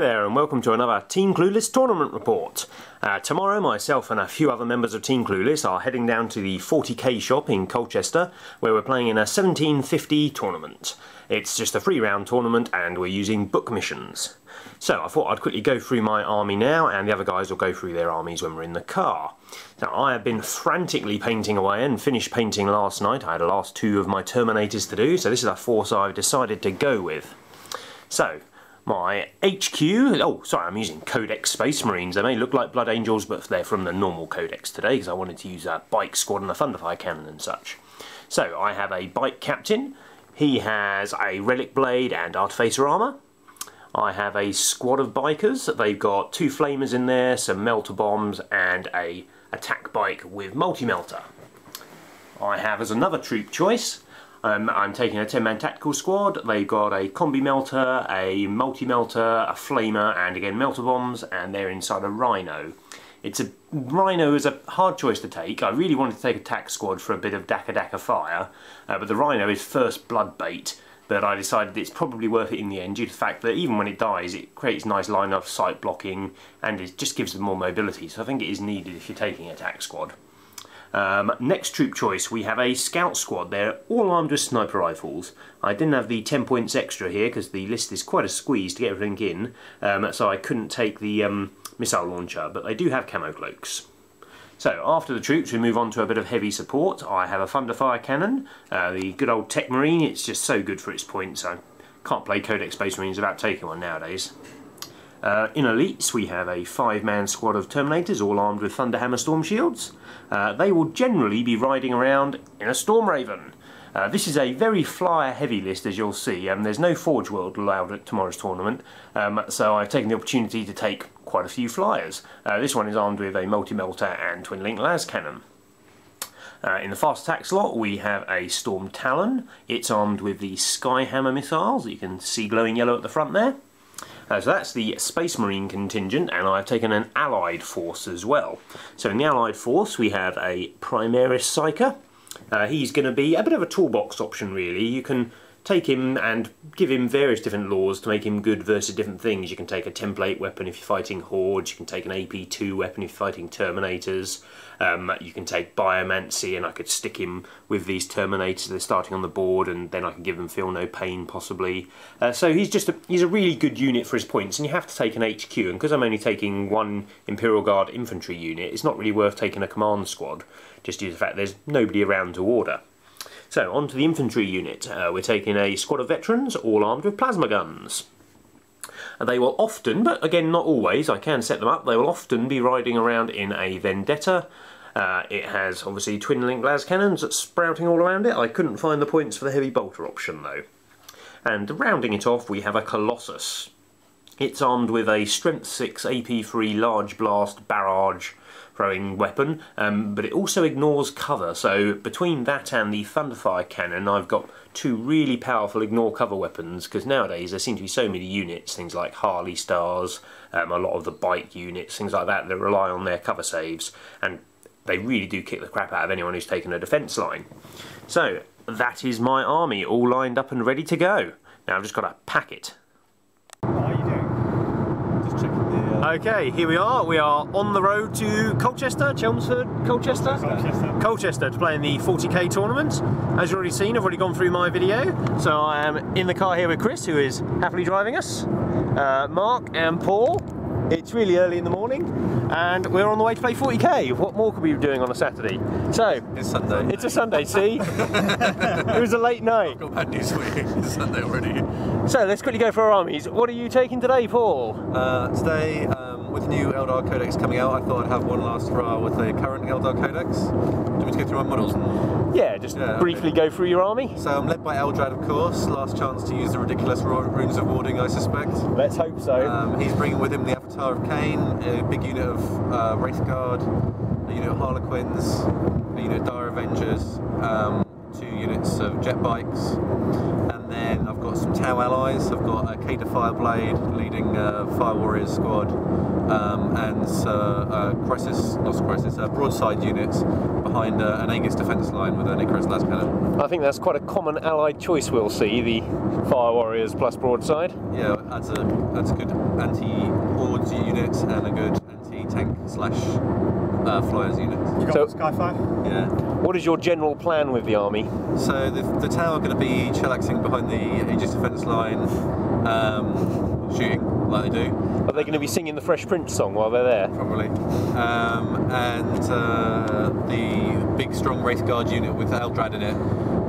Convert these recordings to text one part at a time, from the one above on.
Hi there and welcome to another Team Clueless tournament report. Tomorrow myself and a few other members of Team Clueless are heading down to the 40k shop in Colchester where we're playing in a 1750 tournament. It's just a 3-round tournament and we're using book missions. So I thought I'd quickly go through my army now and the other guys will go through their armies when we're in the car. Now I have been frantically painting away and finished painting last night. I had the last 2 of my Terminators to do, so this is a force I've decided to go with. So my HQ, oh sorry, I'm using Codex Space Marines. They may look like Blood Angels, but they're from the normal Codex today because I wanted to use a bike squad and a Thunderfire cannon and such. So I have a bike captain. He has a relic blade and artificer armour. I have a squad of bikers. They've got 2 flamers in there, some melter bombs and a attack bike with multi-melter. I have as another troop choice, I'm taking a 10-man tactical squad. They've got a combi melter, a multi-melter, a flamer, and again melter bombs, and they're inside a rhino. Rhino is a hard choice to take. I really wanted to take a tac squad for a bit of Daka fire, but the rhino is first blood bait. But I decided it's probably worth it in the end due to the fact that even when it dies, it creates nice line of sight blocking, and it just gives them more mobility. So I think it is needed if you're taking a tac squad. Next troop choice, we have a scout squad. They're all armed with sniper rifles. I didn't have the 10 points extra here because the list is quite a squeeze to get everything in, so I couldn't take the missile launcher, but they do have camo cloaks. So after the troops we move on to a bit of heavy support. I have a Thunderfire cannon, the good old Tech Marine. It's just so good for its points. I can't play Codex Space Marines without taking one nowadays. In elites we have a 5-man squad of Terminators all armed with Thunderhammer storm shields. They will generally be riding around in a Storm Raven. This is a very flyer heavy list, as you'll see. There's no Forge World allowed at tomorrow's tournament, so I've taken the opportunity to take quite a few flyers. This one is armed with a multi-melter and twin-link las cannon. In the fast attack slot we have a Storm Talon. It's armed with the Skyhammer missiles that you can see glowing yellow at the front there. So that's the Space Marine contingent, and I've taken an allied force as well. So in the allied force we have a Primaris Psyker. He's going to be a bit of a toolbox option really. You can take him and give him various different laws to make him good versus different things. You can take a template weapon if you're fighting Hordes, you can take an AP2 weapon if you're fighting Terminators, you can take Biomancy, and I could stick him with these Terminators that are starting on the board, and then I can give them Feel No Pain possibly. So he's a really good unit for his points, and you have to take an HQ, and because I'm only taking 1 Imperial Guard infantry unit, it's not really worth taking a command squad, just due to the fact there's nobody around to order. So, on to the infantry unit. We're taking a squad of veterans, all armed with plasma guns. They will often, but again not always, I can set them up, they will often be riding around in a Vendetta. It has obviously twin-link las cannons that's sprouting all around it. I couldn't find the points for the heavy bolter option though. And rounding it off we have a Colossus. It's armed with a Strength 6 AP3 large blast barrage throwing weapon, but it also ignores cover, so between that and the Thunderfire cannon I've got 2 really powerful ignore cover weapons, because nowadays there seem to be so many units, things like Harley Stars, a lot of the bike units, things like that rely on their cover saves, and they really do kick the crap out of anyone who's taken a defence line. So that is my army all lined up and ready to go. Now I've just got to pack it. Okay, here we are. We are on the road to Colchester, Chelmsford, Colchester? Colchester to play in the 40k tournament. As you've already seen, I've already gone through my video. So I am in the car here with Chris, who is happily driving us, Mark and Paul. It's really early in the morning and we're on the way to play 40k. What more could we be doing on a Saturday? So, it's Sunday. It's a Sunday, see? It was a late night. I've got bad news for you. It's Sunday already. So let's quickly go for our armies. What are you taking today, Paul? Today, with the new Eldar Codex coming out, I thought I'd have one last hurrah with the current Eldar Codex. Do you want me to go through my models? Yeah, just briefly go through your army. So I'm led by Eldrad, of course. Last chance to use the ridiculous runes of warding, I suspect. Let's hope so. He's bringing with him the Avatar of Cain, a big unit of Wraith Guard, a unit of Harlequins, a unit of Dire Avengers, 2 units of jet bikes, and then then I've got some Tau allies. I've got a Cader Fireblade leading Fire Warriors squad, and broadside units behind an Aegis defence line with an Icarus las cannon. I think that's quite a common allied choice we'll see, the Fire Warriors plus broadside. Yeah, adds a good anti-hordes unit and a good anti-tank slash flyers unit. You got Skyfire? Yeah. What is your general plan with the army? So the Tau are going to be chillaxing behind the Aegis defence line, shooting like they do. Are they going to be singing the Fresh Prince song while they're there? Probably. And the big strong Wraith Guard unit with Eldrad in it,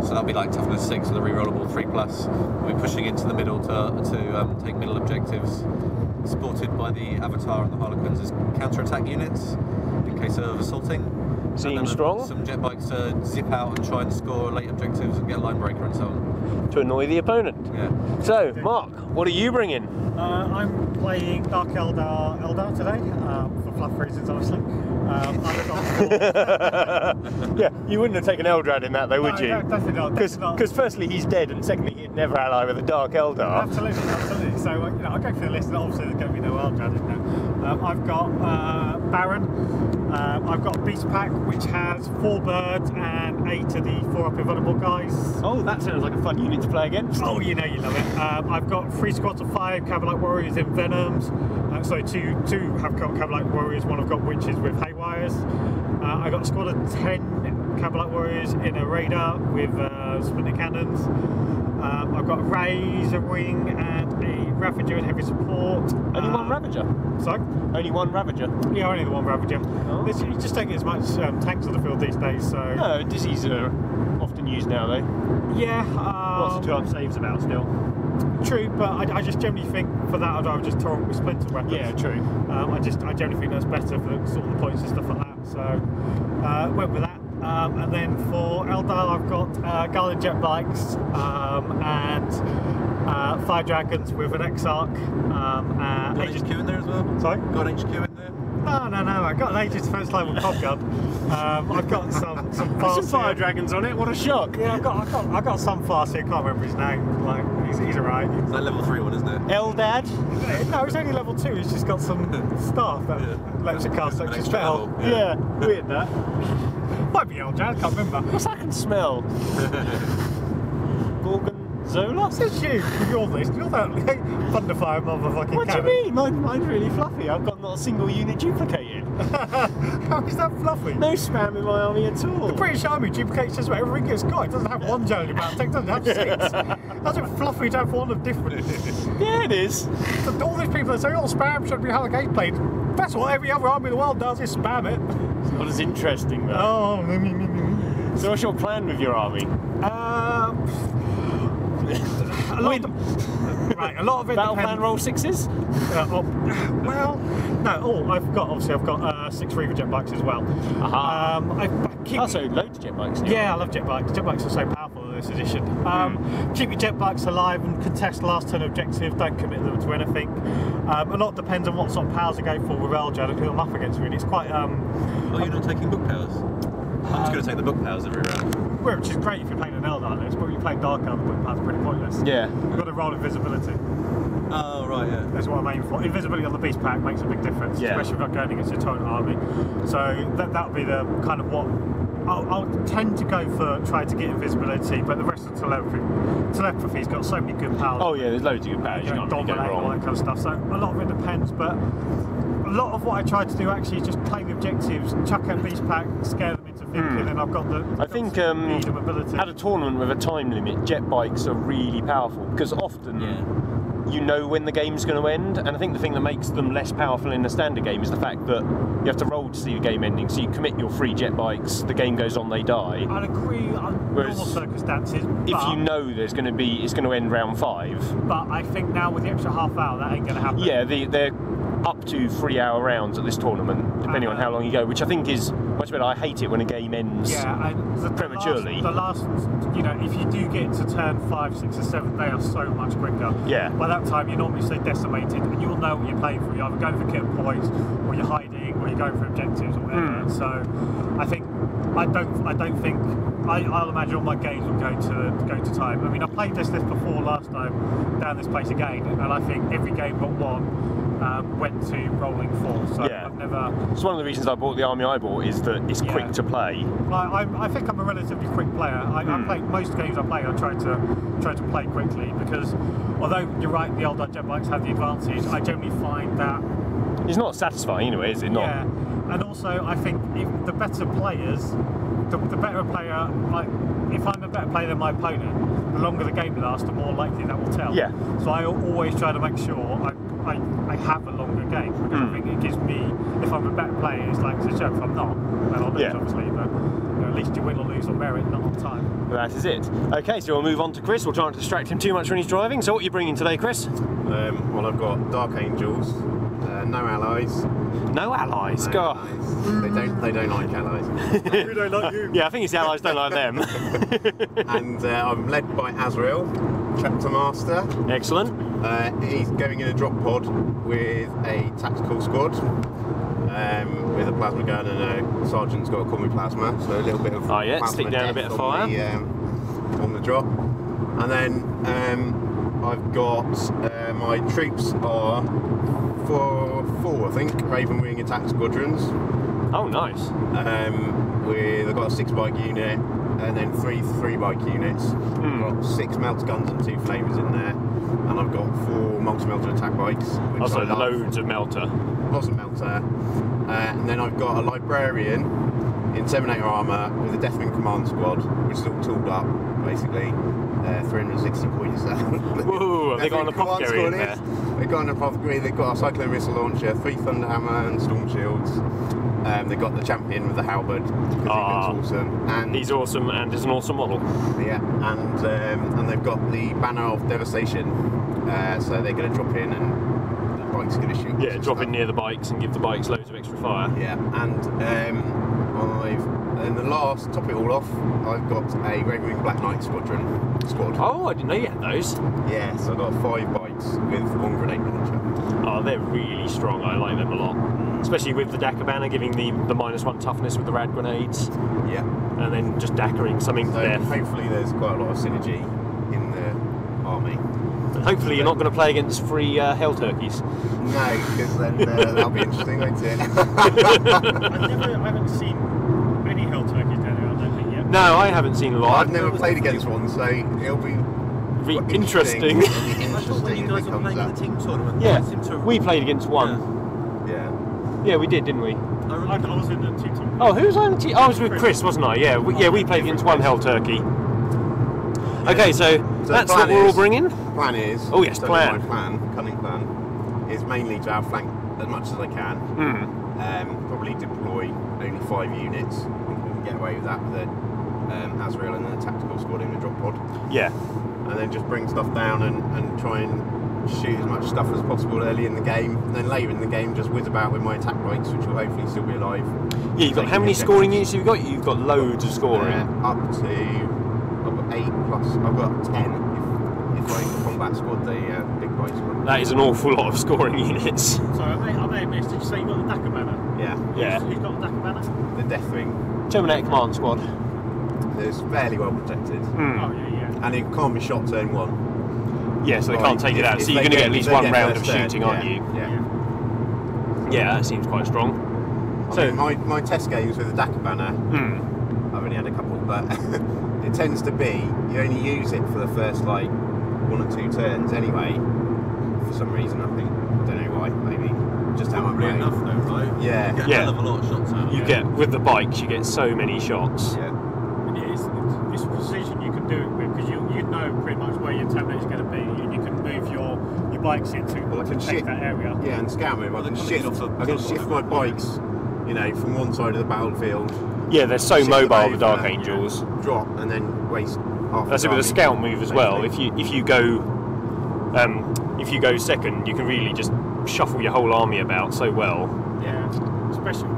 so that'll be like toughness 6 with a rerollable 3+. We'll be pushing into the middle to take middle objectives, supported by the Avatar and the Harlequins as counter-attack units in case of assaulting. Seems strong. Some jet bikes to zip out and try and score late objectives and get a line breaker and so on. To annoy the opponent. Yeah. So, Mark, what are you bringing? I'm playing Dark Eldar today, for fluff reasons, obviously. Yeah, you wouldn't have taken Eldrad in that though, would you? No, definitely not. Because firstly, he's dead, and secondly, he'd never ally with a Dark Eldar. Absolutely. So, I'll go through the list, and obviously there's going to be no Eldrad in there. I've got Baron. I've got Beast Pack, which has 4 birds and 8 of the 4 up invulnerable guys. Oh, that sounds like a fun unit to play against. Oh, you know you love it. I've got 3 squads of 5 Cavalite Warriors in Venoms. Two have got Cavalite Warriors, 1 I've got Witches with Haywires. I've got a squad of 10 Cavalite Warriors in a Raider with Splinter Cannons. I've got a Razor Wing and a Ravager and heavy support. Only one Ravager? Sorry? Only one Ravager? Yeah, only the one Ravager. Oh. You just don't get as much tanks on the field these days, so... No, Dizzies are often used now though. Yeah. Lots of 2-up saves about still. True, but I just generally think for that I'd rather just torrent with splinter weapons. Yeah, true. I generally think that's better for sort of the points and stuff like that. So went with that. And then for Eldar I've got Guardian jet bikes and Fire Dragons with an Exarch. Got HQ in there as well? Sorry? Got HQ in there? No, I've got an Aegis defence line with Pop Gun. I've got some There's some Fire Dragons on it, what a shock! Yeah, I've got some fast here, I can't remember his name. Like he's alright. It's like level 3 one, isn't it? Eldad? No, it's only level 2, he's just got some staff that lets it cast such a spell. Yeah, weird that. Might be Eldad, I can't remember. What's that can smell? Gorgonzola? Says you, with your list, you're that Thunderfire motherfucking What do you mean? Mine's really fluffy. I've got not a single unit duplicated. How is that fluffy? No spam in my army at all. The British Army duplicates just about everything it's got. It doesn't have one generally about it doesn't have 6. That's a fluffy to have one of different. Yeah, it is. All these people that say, oh, spam should be how the game's played. That's what every other army in the world does, is spam it. It's not as interesting though. Oh, So what's your plan with your army? a lot of it Battle depends. plan roll 6s? I've got 6 Reaver jet bikes as well. So loads of jet bikes. Yeah, I love jet bikes. Jet bikes are so powerful in this edition. Keep your jet bikes alive and contest last turn objectives. Don't commit them to anything. A lot depends on what sort of powers I go for with Eldrad and who I'm up against. Really, it's quite. Oh, you're not taking book powers? I'm just going to take the book powers every round. Well, which is great if you're playing an Eldar list, but when you're playing Dark Eldar, book powers are pretty pointless. Yeah. You've got to roll invisibility. Oh, right, yeah. That's what I'm aiming for. Invisibility on the Beast Pack makes a big difference, especially if you're going against your torrent army. So that'll be the kind of what I'll tend to go for, try to get invisibility, but the rest of telepathy's got so many good powers. Oh yeah, there's loads of good powers. You can't really go dominate, all that kind of stuff. So a lot of it depends, but a lot of what I try to do actually is just play the objectives, chuck out Beast Pack, scare them into thinking, and I've got the speed and mobility. At a tournament with a time limit, jet bikes are really powerful because often you know when the game's going to end, and I think the thing that makes them less powerful in a standard game is the fact that you have to roll to see the game ending, so you commit your 3 jet bikes, the game goes on, they die. I'd agree on normal circumstances, if you know it's going to end round 5. But I think now with the extra half hour that ain't going to happen. Yeah, they're up to 3-hour rounds at this tournament, depending on how long you go, which I think is much better. I hate it when a game ends prematurely. The last, if you do get to turn 5, 6 or 7, they are so much quicker. Yeah. By that time you're normally so decimated and you'll know what you're playing for. You're either going for kill points, or you're hiding, or you're going for objectives or whatever. So I don't think I'll imagine all my games will go to time. I mean, I played this before last time down this place again, and I think every game but one went to rolling 4. So Yeah. I've never. It's one of the reasons I bought the army I bought is that it's quick to play. I think I'm a relatively quick player. I play most games I play. I try to play quickly because although you're right, the older jet bikes have the advantage. I generally find that It's not satisfying anyway, is it not? yeah, and also I think if the better players, the better a player. Like if I'm a better player than my opponent, the longer the game lasts, the more likely that will tell. Yeah. So I always try to make sure I have a longer game because I think it gives me. If I'm a better player, it's like to show. If I'm not, then I'll lose obviously. But at least you win or lose on merit, not on time. That is it. Okay, so we'll move on to Chris. We'll try not to distract him too much when he's driving. So what are you bringing today, Chris? Well, I've got Dark Angels, no allies. No allies. No Go. allies. They don't like allies. Who don't like you? Yeah, I think it's the allies don't like them. And I'm led by Azrael, Chapter Master. Excellent. He's going in a drop pod with a tactical squad. With a plasma gun and a sergeant's got a call me plasma, so a little bit of plasma stick down a bit of fire on the drop. And then I've got my troops are four I think Raven Wing attack squadrons. Oh, nice. I've got a 6-bike unit and then three bike units. I've got 6 melter guns and 2 flamers in there, and I've got 4 multi-melter attack bikes. Which Also, I love. loads of melter. Lots of melter. And then I've got a librarian in Terminator armour with a Deathwing command squad, which is all tooled up, basically. 360 points. Whoa, have they got an apothecary in there? They've got an apothecary, they've got a cyclone missile launcher, 3 thunder hammer and storm shields. They've got the champion with the halberd, because he looks awesome. And he's awesome and is an awesome model. yeah, and they've got the banner of devastation, so they're going to drop in and the bike's going to shoot. Yeah, drop in near the bikes and give the bikes loads of extra fire. Yeah, and the last, top it all off, I've got a Raven Wing Black Knight squad. Oh, I didn't know you had those. Yeah, so I've got 5 bikes with 1 grenade launcher. Oh, they're really strong. I like them a lot. Especially with the Dakar banner giving the -1 toughness with the rad grenades. Yeah. And then just Dakering something to So death. hopefully there's quite a lot of synergy in the army. And hopefully you're not going to play against free hell turkeys. No, because then that'll be interesting, won't it? I haven't seen any hell turkeys down here, I don't think yet. No, I haven't seen a lot. I've never played against one, so it'll be Interesting. It'll be I thought when interesting you if guys it were comes playing up. the team tournament, Yeah, you seemed to- we played against one. Yeah. Yeah, we did, didn't we? I was in the team. Oh, who was on the team? I was with Chris, wasn't I? Yeah, we played against one hell turkey. Okay, so the that's plan what we're all is- bringing. Plan is. Oh, yes, so plan. My cunning plan, is mainly to outflank as much as I can. Probably deploy only 5 units. I think we can get away with that with the Azrael and the tactical squad in the drop pod. Yeah. And then just bring stuff down and try and shoot as much stuff as possible early in the game. And then later in the game, just whiz about with my attack bikes, which will hopefully still be alive. Yeah, you've got how many scoring units have you got? You've got loads of scoring. Up to, I've got 8 plus, I've got 10 if I combat squad the big bike squad. That is an awful lot of scoring units. Sorry, I may have missed. Did you say you got the Dakar banner? Yeah. Yeah. Who's got the Dakar banner? The Deathwing. Terminator Command Squad. It's fairly well protected. Oh, yeah. And it can't be shot turn 1. Yeah, so they Like, can't take it out. if So you're they going to get at least if they 1 get round of first turn, shooting, aren't you? Yeah. Yeah, that seems quite strong. I mean, my test games with the Dakar banner, I've only had a couple, but it tends to be you only use it for the first like 1 or 2 turns anyway. For some reason, I think. I don't know why. Maybe just how I'm Probably playing. enough though, right? Yeah. You get Yeah. a hell of a lot of shots out of You it. get, with the bikes, you get so many shots. Yeah. And it's precision you can do it with because you know pretty much where your Terminator's going to be and you can move your bikes into Well, I can protect shift that area. Yeah, and scout move. I Well, can they're shift. coming off a I can tunnel, shift my aren't they? bikes, you know, from one side of the battlefield. Yeah, they're so shift them mobile, the over, Dark Angels. Drop and then waste half. That's the it with a army, scout move as well. basically. If you go second, you can really just shuffle your whole army about so well. Yeah, especially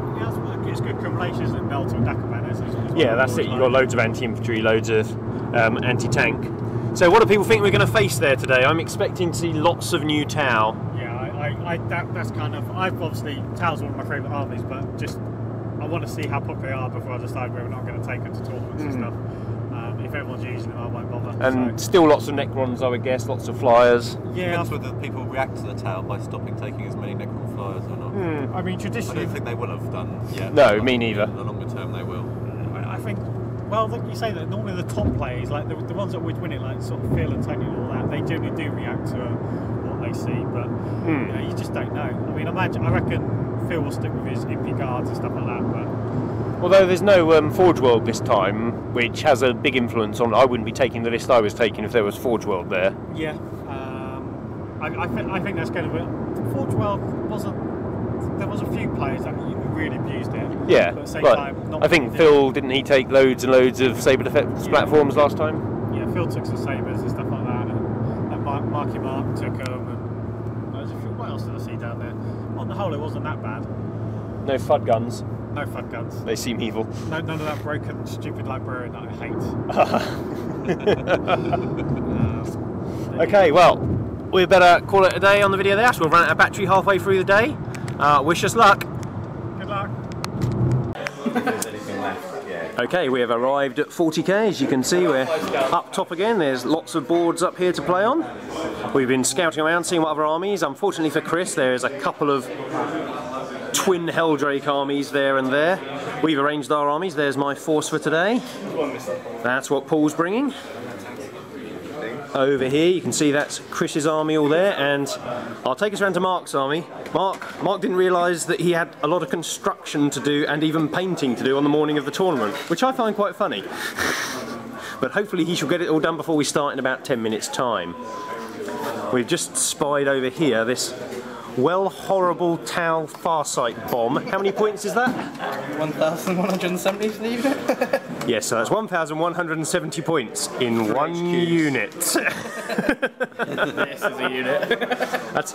it's good combinations that Melter and Dakar banners. Yeah, that's it. You've got loads of anti-infantry, loads of anti-tank. So what do people think we're going to face there today? I'm expecting to see lots of new Tau. Yeah, that's kind of. I've obviously Tau's one of my favourite armies, but just I want to see how popular they are before I decide whether or not I'm going to take them to tournaments and stuff. If everyone's using them, I won't bother. And still lots of Necrons, I would guess, lots of flyers. Yeah, Depends whether people react to the tale by stopping taking as many Necron flyers or not. I mean, I traditionally, don't think they will have done yet. No, me neither. In the longer term, they will. I think. Well, look, you say that normally the top players, like the ones that always win it, like sort of Phil and Tony and all that, they generally do react to what they see, but you know, you just don't know. I mean, I reckon Phil will stick with his Impy guards and stuff like that, but. Although there's no Forge World this time, which has a big influence on. I wouldn't be taking the list I was taking if there was Forge World there. Yeah, I think that's going to be. Forge World wasn't. There was a few players that really abused it. Yeah, but at the same but time, not I think Phil didn't he take loads and loads of Saber Defense platforms last time? Yeah, Phil took some sabers and stuff like that, and Marky Mark took them. And there's a few. What else did I see down there? On the whole, it wasn't that bad. No FUD guns. No FUD guns. They seem evil. No, none of that broken, stupid librarian that I hate. Okay, well, we better call it a day on the video there. So we'll run out of battery halfway through the day. Wish us luck. Good luck. Okay, we have arrived at 40k. As you can see, we're up top again. There's lots of boards up here to play on. We've been scouting around, seeing what other armies. Unfortunately for Chris, there's a couple of twin Helldrake armies there and there. We've arranged our armies. There's my force for today. That's what Paul's bringing. Over here you can see that's Chris's army all there, and I'll take us around to Mark's army. Mark didn't realise that he had a lot of construction to do and even painting to do on the morning of the tournament, which I find quite funny. But hopefully he shall get it all done before we start in about 10 minutes time. We've just spied over here this horrible Tau Farsight bomb. How many points is that? 1,170 for the unit. Yes, so that's 1,170 points in one unit. This is a unit.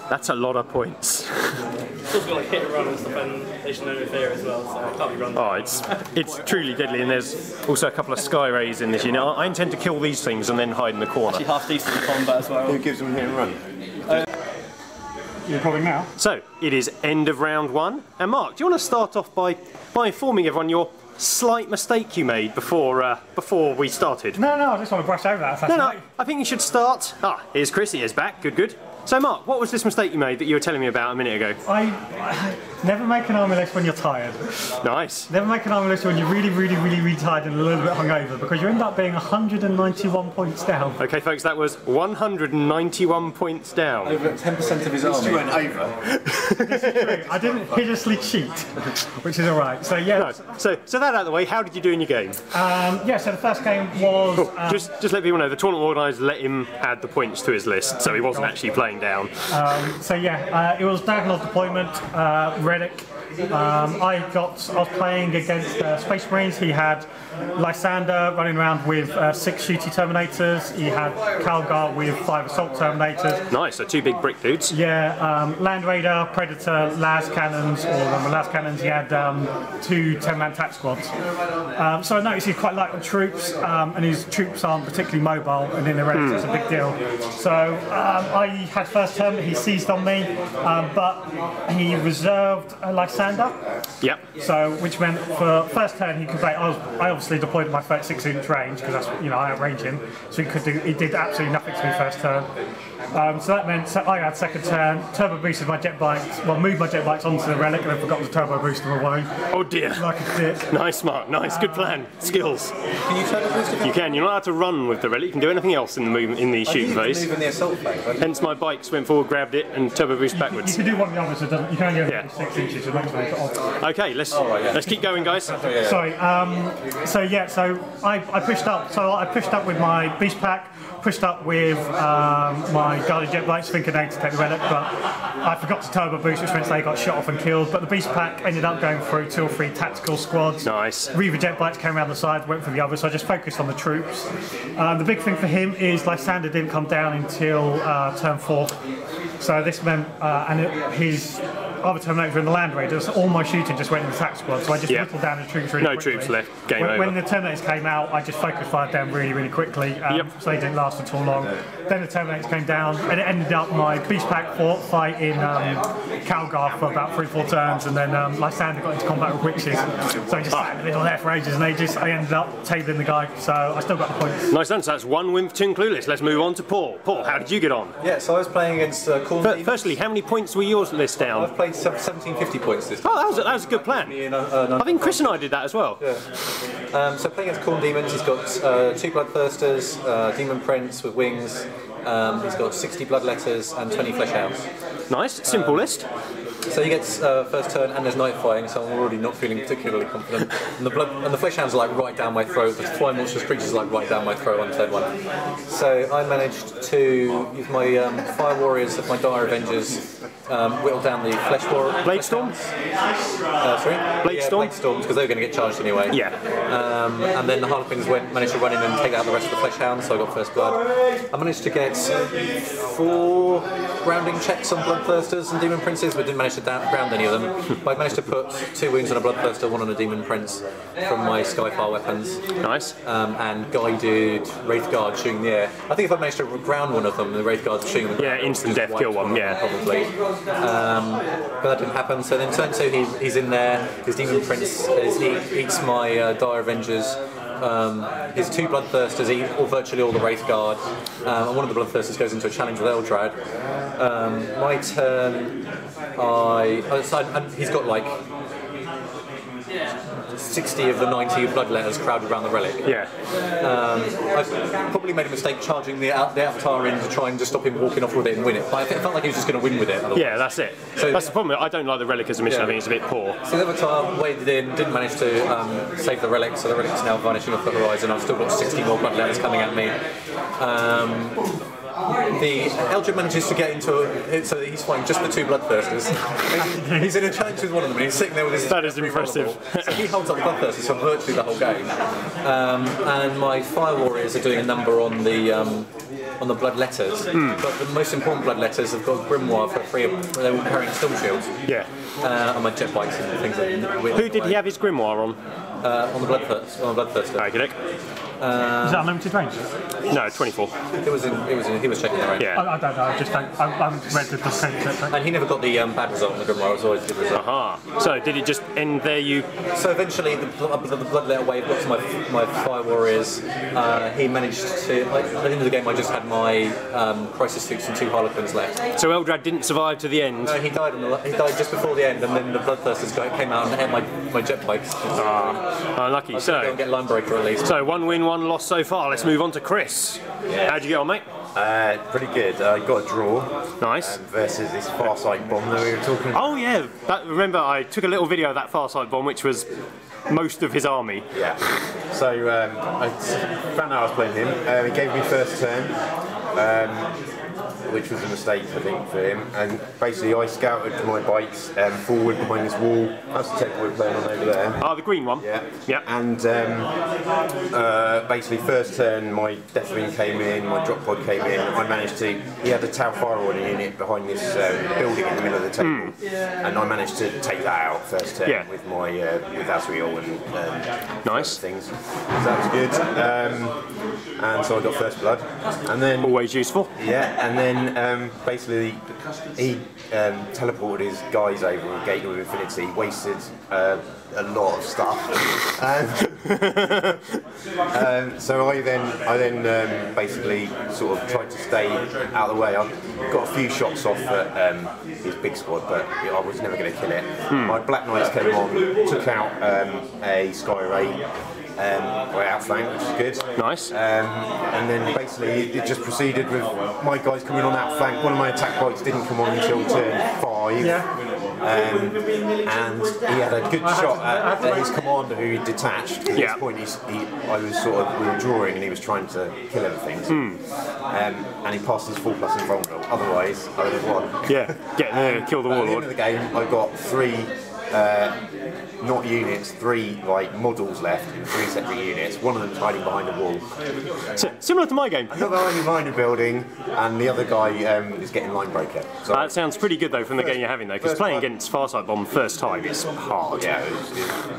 That's a lot of points. It's also got like hit and run and stuff, and they should know if there as well, so it can't be run. Oh, it's truly deadly, and there's also a couple of Sky Rays in this unit. I intend to kill these things and then hide in the corner. Actually half decent in combat as well. Who gives them hit and run? You're probably now. So, it is end of round one. And Mark, do you want to start off by informing everyone your slight mistake you made before we started? No, I just want to brush over that. No, I think you should start. Here's Chris, he is back, good. So Mark, what was this mistake you made that you were telling me about a minute ago? I never make an army list when you're tired. Nice. Never make an army list when you're really tired and a little bit hungover, because you end up being 191 points down. Okay folks, that was 191 points down. Over 10% of his army. Went over. This is true. I didn't hideously cheat, which is alright. So yeah. No. So that out of the way, how did you do in your game? Yeah, so the first game was... Just let people know, the tournament organisers let him add the points to his list, so he wasn't actually playing down. So yeah, it was Diagonal Deployment, Relic. I was playing against Space Marines. He had Lysander running around with 6 shooty Terminators. He had Calgar with 5 Assault Terminators. Nice, so 2 big brick dudes. Yeah, Land Raider, Predator, Las Cannons, or Las Cannons. He had 2 10-man attack squads. So I noticed he's quite light on troops, and his troops aren't particularly mobile, and in the Relics it's a big deal. So I had first turn, he seized on me, but he reserved Lysander. Yep. So, which meant for first turn he could play. I obviously deployed at my 36-inch range because that's, you know, I outrange him. So he did absolutely nothing to me first turn. So that meant I had second turn, turbo boosted my jet bikes, moved my jet bikes onto the Relic, and then forgot to turbo boost them away. Oh dear. Like a dick. Nice, Mark. Nice. Good plan. Skills. Can you turbo boost it? You can. You're not allowed to run with the Relic. You can do anything else in the shooting phase. Move in the assault phase. Hence, my bikes went forward, grabbed it, and turbo boost backwards. You can do one of the others. You can only have 6 inches. So Okay, let's keep going, guys. Sorry. So I pushed up. So I pushed up with my beast pack. Pushed up with my guarded jet bikes, thinking they'd take the Relic, but I forgot to turbo boost, which meant they got shot off and killed. But the beast pack ended up going through 2 or 3 tactical squads. Nice. Reaver jet bikes came around the side, went for the others, so I just focused on the troops. The big thing for him is Lysander didn't come down until turn 4. So this meant, his other Terminators were in the Land Raiders, all my shooting just went in the attack squad, so I just whittled down the troops really quickly. No troops left, game over. When the Terminators came out, I just focus fired them really quickly, so they didn't last at all long. Then the Terminators came down, and it ended up my Beast Pack fight in Calgar for about 3-4 turns, and then Lysander got into combat with witches, so I just sat in the middle there for ages, and I ended up tabling the guy, so I still got the points. Nice done, so that's 1 win for Team Clueless. Let's move on to Paul. Paul, how did you get on? Yeah, so I was playing against Firstly, how many points were yours list down? I've played 1750 points this time. Oh, that was a good plan. I think Chris and I did that as well. Yeah. So playing against Khorne Demons, he's got 2 Bloodthirsters, Demon Prince with wings, he's got 60 Bloodletters and 20 Fleshhounds. Nice, simple list. So he gets first turn, and there's night fighting, so I'm already not feeling particularly confident. And the Fleshhounds are like right down my throat. The Fly Monstrous creatures are like right down my throat on turn 1. So I managed to use my Fire Warriors of my Dire Avengers, whittle down the Flesh War. Bladestorms? Sorry? Bladestorm? Bladestorms, because they were going to get charged anyway. Yeah. And then the Harlequins managed to run in and take out the rest of the Fleshhounds, so I got first blood. I managed to get 4 grounding checks on Bloodthirsters and Demon Princes, but didn't manage to ground any of them. But I managed to put 2 wounds on a Bloodthirster, 1 on a Demon Prince from my Skyfire weapons. Nice. And guided Wraith Guard shooting in the air. I think if I managed to ground one of them, the Wraith Guard shooting them. Yeah, instant death kill one, yeah. Probably. But that didn't happen. So then turn 2, he's in there. His Demon Prince he eats my Dire Avengers. His 2 Bloodthirsters eat virtually all the Wraith Guard, and one of the Bloodthirsters goes into a challenge with Eldrad. My turn, and he's got like 60 of the 90 Bloodletters crowded around the relic. Yeah. I probably made a mistake charging the Avatar in to try and just stop him walking off with it and win it. But I felt like he was just going to win with it. Otherwise. Yeah, that's it. So that's the problem. I don't like the relic as a mission. I think it's a bit poor. So the Avatar waded in, didn't manage to save the relic, so the relic's now vanishing off the horizon. I've still got 60 more Bloodletters coming at me. The Eldred manages to get into it, so that he's fighting just the 2 Bloodthirsters. He's in a challenge with one of them, and he's sitting there with his. That is impressive. So he holds up the Bloodthirsters for virtually the whole game. And my Fire Warriors are doing a number on the Bloodletters, but the most important Bloodletters have got Grimoire for free. They were carrying Storm Shields. Yeah. And my jet bikes and things. Who did he have his Grimoire on? On the Bloodthirster. Okay. Is that unlimited range? No, 24. He was checking the range. Yeah. I don't know. I've read the percentage. And he never got the bad result on the Grimoire. It was always a good result. So did it just end there? So eventually the Bloodletter wave got to my Fire Warriors. He managed to. At the end of the game, I just had my Crisis Suits and 2 Harlequins left. So Eldrad didn't survive to the end. No, he died. He died just before the end, and then the Bloodthirsters came out and ate my jet bikes. Unlucky. So go and get Linebreaker at least. So 1 win, 1 loss so far. Let's move on to Chris. Yeah. How'd you get on, mate? Pretty good. I got a draw. Nice. Versus this Farsight bomb that we were talking about. Oh yeah. Remember, I took a little video of that Farsight bomb, which was most of his army. Yeah. So I found out I was playing him. He gave me first turn. Which was a mistake, I think, for him. And basically, I scouted my bikes forward behind this wall. That's the tech we're playing on over there. Oh, the green one? Yeah. Yeah. And basically, first turn, my Deathwing came in, my drop pod came in. I managed to. He had a Tau Fire Warning in it behind this building in the middle of the table, and I managed to take that out first turn with my with Azrael and nice things. So that was good. And so I got first blood, and then always useful. Yeah, and then basically he teleported his guys over a Gate of Infinity, wasted a lot of stuff, so I then basically sort of tried to stay out of the way. I got a few shots off at his big squad, but I was never going to kill it. My Black Knights came on, took out a Sky Ray. By outflank, which is good. Nice. And then basically it just proceeded with my guys coming on outflank. One of my attack bikes didn't come on until turn 5. Yeah. And he had a good shot at his commander who he detached. At this point, we were drawing and he was trying to kill everything. And he passed his 4+ invulnerable. Otherwise, I would have won. Yeah, kill the warlord. At the end of the game, I got 3 not units, 3 like models left in 3 separate units. One of them's hiding behind a wall. So, similar to my game. Another hiding behind a building, and the other guy is getting line breaker. So That sounds pretty good though from the game you're having though, because first playing blood- against Farside Bomb first time is hard. yeah, it was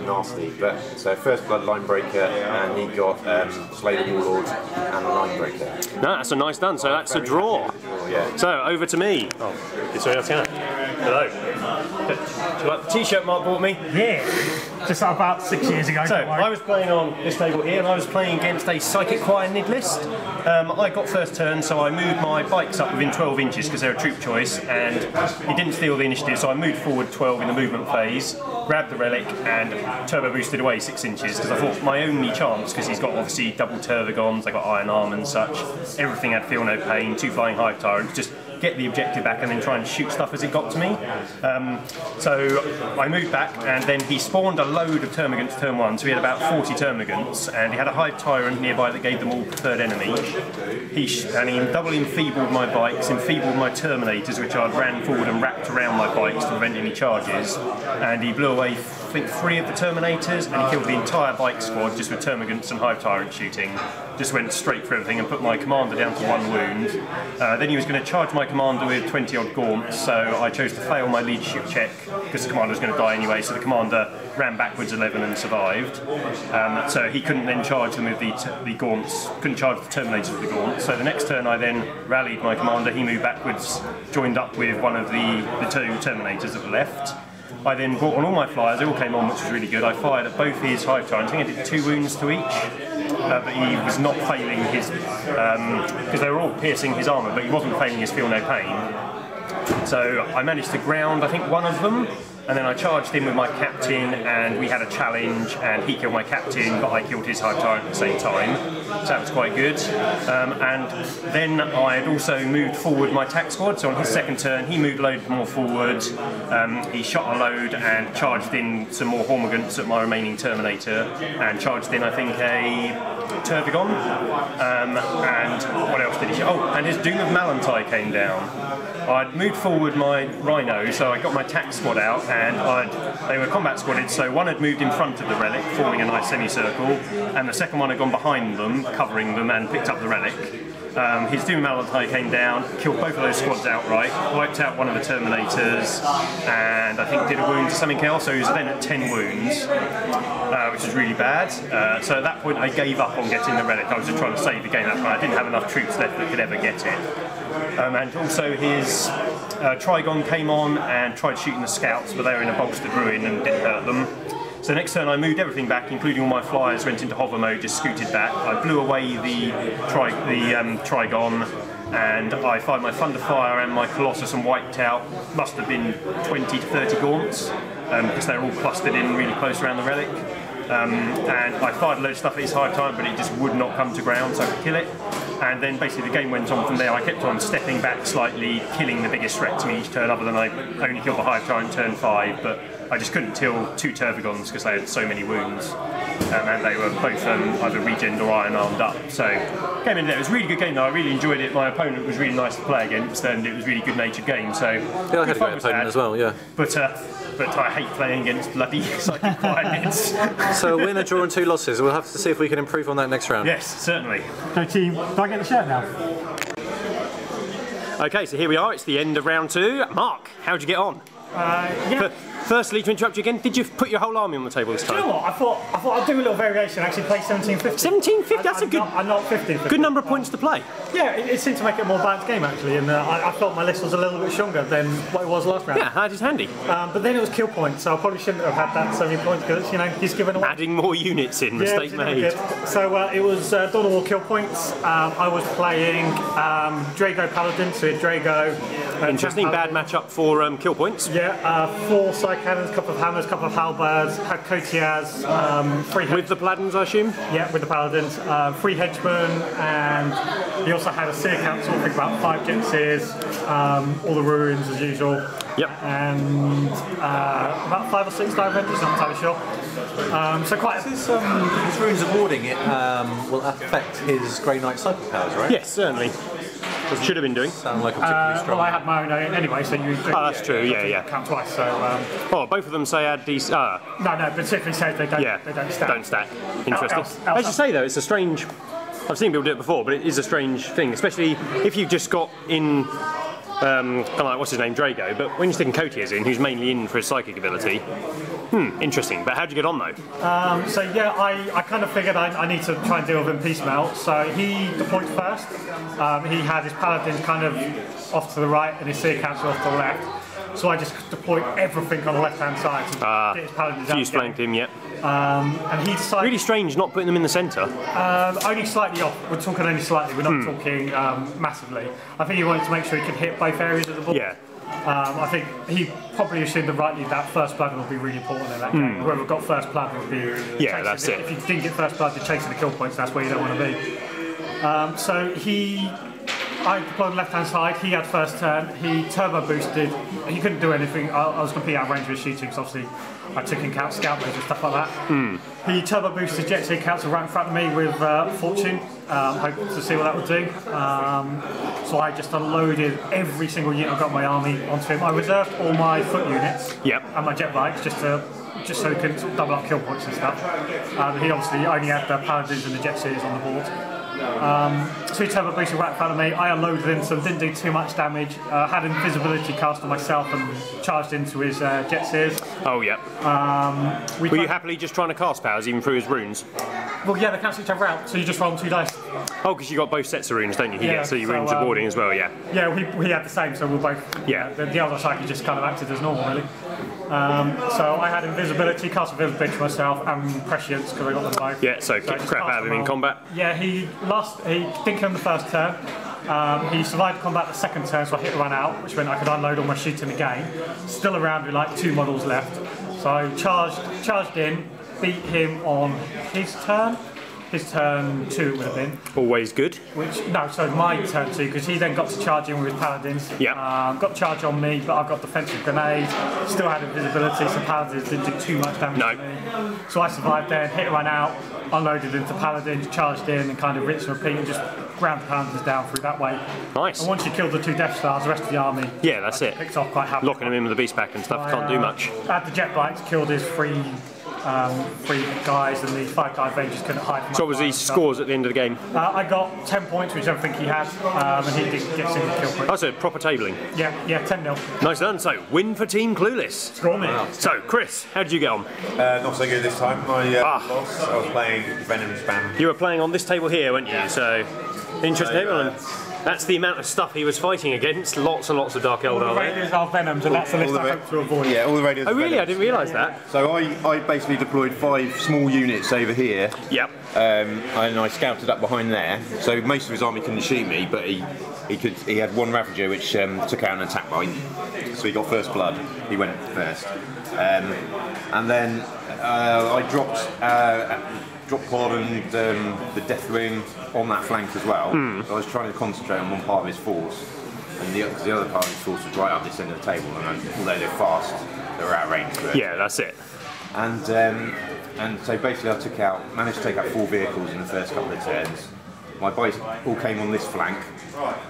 nasty. But so first blood line breaker, and he got Slay the Warlord and a line breaker. No, that's a nice done. So that's a draw. Oh, yeah. So over to me. Oh, hello. Do you like the T-shirt Mark bought me? Yeah, just about 6 years ago. So I was playing on this table here, and I was playing against a Psychic Choir Nid list. I got first turn, so I moved my bikes up within 12 inches because they're a troop choice, and he didn't steal the initiative, so I moved forward 12 in the movement phase, grabbed the relic, and turbo boosted away 6 inches because I thought my only chance, because he's got obviously double Tervagons, I got iron arm and such, everything had feel no pain, 2 flying hive tyrants, just get the objective back and then try and shoot stuff as it got to me. So I moved back, and then he spawned a load of Termagants turn 1, so he had about 40 Termagants, and he had a Hive Tyrant nearby that gave them all preferred enemy. He double enfeebled my bikes, enfeebled my Terminators, which I'd ran forward and wrapped around my bikes to prevent any charges, and he blew away I think 3 of the Terminators, and he killed the entire bike squad just with Termagants and Hive Tyrant shooting. Just went straight for everything and put my commander down to 1 wound. Then he was going to charge my commander with 20 odd gaunts, so I chose to fail my leadership check because the commander was going to die anyway, so the commander ran backwards 11 and survived. So he couldn't then charge them with the gaunts, couldn't charge the Terminators with the gaunts. So the next turn I then rallied my commander, he moved backwards, joined up with one of the 2 Terminators that were left. I then brought on all my flyers, they all came on, which was really good. I fired at both his Hive Tyrants, I think I did 2 wounds to each. But he was not failing his, because they were all piercing his armour, but he wasn't failing his feel no pain. So I managed to ground, I think, 1 of them, and then I charged in with my captain, and we had a challenge, and he killed my captain, but I killed his Hive Tyrant at the same time. So that was quite good. And then I had also moved forward my attack squad, so on his second turn he moved a load more forward, he shot a load and charged in some more Hormigants at my remaining Terminator, and charged in I think a Tervagon, and what else did he shoot? Oh, and his Doom of Malantai came down. I'd moved forward my Rhino, so I got my attack squad out, and they were combat squadded, so one had moved in front of the relic, forming a nice semicircle, and the second one had gone behind them, covering them, and picked up the relic. His Doom Malantai came down, killed both of those squads outright, wiped out one of the Terminators, and I think did a wound to something else, so he was then at 10 wounds, which was really bad. So at that point I gave up on getting the relic. I was just trying to save the game at that point. I didn't have enough troops left that could ever get it. And also his Trigon came on and tried shooting the scouts, but they were in a bolstered ruin and didn't hurt them. So next turn I moved everything back, including all my flyers, went into hover mode, just scooted back. I blew away the Trigon, and I fired my Thunderfire and my Colossus and wiped out, must have been 20 to 30 gaunts, because they're all clustered in really close around the relic. And I fired a load of stuff at his Hive Tyrant, but it just would not come to ground, so I could kill it. And then basically the game went on from there. I kept on stepping back slightly, killing the biggest threat to me each turn, other than I only killed the Hive Tyrant turn 5, but I just couldn't kill 2 Tervagons because they had so many wounds. And they were both either regened or iron armed up. So came in there. It was a really good game though. I really enjoyed it. My opponent was really nice to play against, and it was a really good natured game. So yeah, I had a great opponent as well, yeah. But I hate playing against bloody Psychic Choir Nids. So a win, a draw and 2 losses. We'll have to see if we can improve on that next round. Yes, certainly. Go team, do I get the shirt now? Okay, so here we are. It's the end of round 2. Mark, how'd you get on? Yeah. Firstly, to interrupt you again, did you put your whole army on the table this time? Do you know what? I thought I'd do a little variation. Actually, play 1750. 1750. That's a good. I'm not 1550. Good number of points to play. Yeah, it seemed to make it a more balanced game actually, and I felt my list was a little bit stronger than what it was last round. Yeah, that is handy. But then it was kill points, so I probably shouldn't have had that so many points because he's given away. Adding more units in, mistake made. So it was Dawn of War kill points. I was playing Drago Paladin, so Drago. Interesting, bad matchup for kill points. Yeah, 4 side cannons, a couple of hammers, a couple of halberds, had Cotias, 3 with the Paladins, I assume? Yeah, with the Paladins, 3 henchmen, and he also had a Seer Council, I think about 5 gypsies, all the ruins as usual. Yep. And about 5 or 6 Dire Avengers, not entirely sure. So quite. His runes of warding, it will affect his Grey Knight cycle powers, right? Yes, certainly. Should have been doing. Sound like a particularly strong. Well, I had my own anyway, so you. Oh, that's true. Yeah. Count twice. So. Oh, both of them say add DC. No, particularly says they don't. Yeah. They don't stack. Don't stack. Interesting. Else As you say though, it's a strange. I've seen people do it before, but it is a strange thing, especially if you've just got in. Kind of like what's his name, Drago. But when you're sticking Cotiers in, who's mainly in for his psychic ability. Interesting. But how'd you get on though? So yeah, I kind of figured I need to try and deal with him piecemeal. So he deployed first. He had his paladins kind of off to the right and his Seer Council off to the left. So I just deployed everything on the left-hand side to get his paladins out. Fuse flanked him, yep. And he decided. Really strange not putting them in the centre. Only slightly off. We're talking only slightly. We're not talking massively. I think he wanted to make sure he could hit both areas of the board. Yeah. I think he probably assumed that rightly that first blood would be really important in that game. Whoever got first blood would be. Yeah, that's it. If you didn't get first blood, you're chasing the kill points. That's where you don't want to be. So I deployed on the left-hand side. He had first turn. He turbo boosted. He couldn't do anything. I was completely out of range with his shooting, because obviously I took in count scout modes and stuff like that. He turbo boosted Jet Seer Council right in front of me with Fortune. Hoping to see what that would do. So I just unloaded every single unit I've got in my army onto him. I reserved all my foot units and my jet bikes just so he could sort of double up kill points and stuff. He obviously only had the paladins and the jet seers on the board. So he turbo boosted right in front of me. I unloaded him, so didn't do too much damage. Had invisibility cast on myself and charged into his jet seers. Oh yeah. Were you happily just trying to cast powers even through his runes? Well, yeah, they cancel each other out, so you just roll 2 dice. Oh, because you got both sets of runes, don't you? Yeah, so your runes are boarding as well, yeah. Yeah, we had the same, so we're both. Yeah. The other side just kind of acted as normal, really. So I had invisibility, cast invisibility for myself, and prescience because I got them both. Yeah, so kick crap out of him in combat. Yeah, he didn't kill him the first turn. He survived combat the second turn, so I hit run out, which meant I could unload all my shooting again. Still around with like 2 models left. So I charged in, beat him on his turn. His turn 2 it would have been. Always good. So my turn 2, because he then got to charge in with his paladins. Yeah. Got charge on me, but I got defensive grenade. Still had invisibility, so paladins didn't do too much damage to me. So I survived there, hit run out, unloaded into paladins, charged in, and kind of rinse and repeat, and just ground paladins down through that way. Nice. And once you killed the 2 Death Stars, the rest of the army. Yeah, that's it. Picked off quite happily. Locking him in with the beast pack and stuff. Can't do much. Had the jet bikes, killed his 3 guys, and the 5 guy Avengers couldn't hide from. So what was his scores at the end of the game? I got 10 points, which I don't think he had, and he didn't get single kill points. Oh, so proper tabling. Yeah, 10-0. Nice done. So win for Team Clueless. Score me. So Chris, how did you get on? Not so good this time. My loss. I was playing Venom Spam. You were playing on this table here, weren't you? So interesting table. And that's the amount of stuff he was fighting against. Lots and lots of Dark Eldar. All the radios are Venoms, and that's the list I hope to avoid. Yeah, all the radios. Oh really? Venoms. I didn't realise that. So I basically deployed 5 small units over here. Yep. And I scouted up behind there. So most of his army couldn't shoot me, but he had 1 Ravager which took out an attack bite. So he got first blood. He went first. And then I dropped Pod and the Death Ring on that flank as well. So I was trying to concentrate on one part of his force, and the other part of his force was right up this end of the table. And although they're fast, they're out of range. Yeah, that's it. And so basically, managed to take out 4 vehicles in the first couple of turns. My bikes all came on this flank,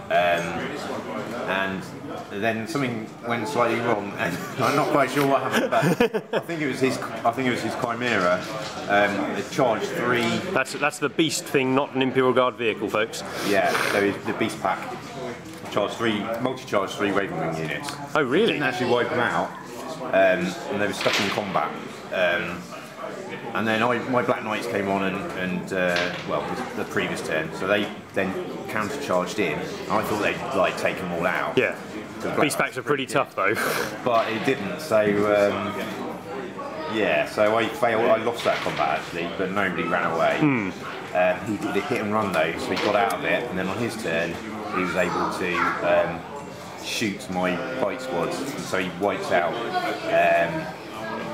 and then something went slightly wrong, and I'm not quite sure what happened. But I think it was his Chimera. It charged 3. That's the beast thing, not an Imperial Guard vehicle, folks. Yeah, so the beast pack multi-charged 3 Raven Wing units. Oh really? Didn't actually wipe them out, and they were stuck in combat. And then my Black Knights came on and the previous turn, so they then counter-charged in. I thought they'd take them all out. Yeah. Beast packs are pretty tough though. But it didn't. So so I failed. I lost that combat actually, but nobody ran away. He did a hit and run though, so he got out of it. And then on his turn, he was able to shoot my bite squads, and so he wiped out.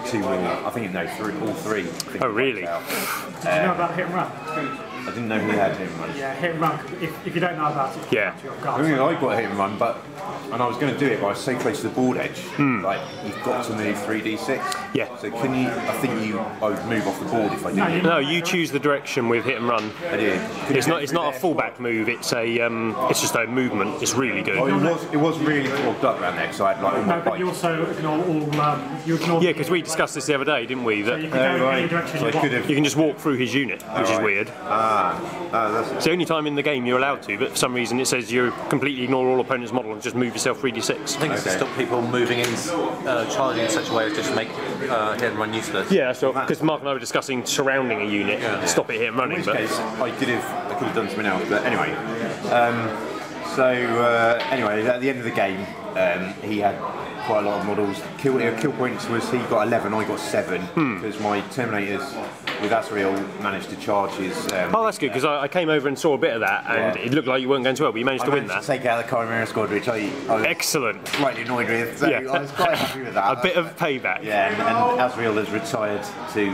2 more, I think all 3. Oh really? Did you know about hit and run? I didn't know he had hit and run. Yeah, hit and run. If you don't know about it, Yeah. I mean, I got hit and run, and I was going to do it, but I was so close to the board edge. Like, you've got to move 3d6. Yeah. So can you? I think I would move off the board if I did. No, you choose the direction with hit and run. I did. It's not a fullback move. It's just a movement. It's really good. Oh, it was really clogged up around there, so I had like all my No, but you bikes. also ignore all. You ignore. Yeah, because we discussed this the other day, didn't we? That You can go in any direction So you I could want. have. you can just walk through his unit, which is weird. That's It's the only time in the game you're allowed to, but for some reason it says you completely ignore all opponents' model and just move yourself 3d6. I think it's to stop people moving in, charging in such a way as to just make hit and run useless. Yeah, so because Mark and I were discussing surrounding a unit, stop it hit and running. in But which case, I could have done something else. But anyway, anyway, at the end of the game, he had quite a lot of models. Kill points was he got 11, I got 7 because my Terminators with Asriel managed to charge his. oh, that's good because I came over and saw a bit of that, and it looked like you weren't going too well, but you managed to win that. To take out the Chimera squad, which I was Excellent. slightly annoyed with. So Yeah. I was quite happy with that. A bit of payback. Yeah, and Asriel has retired to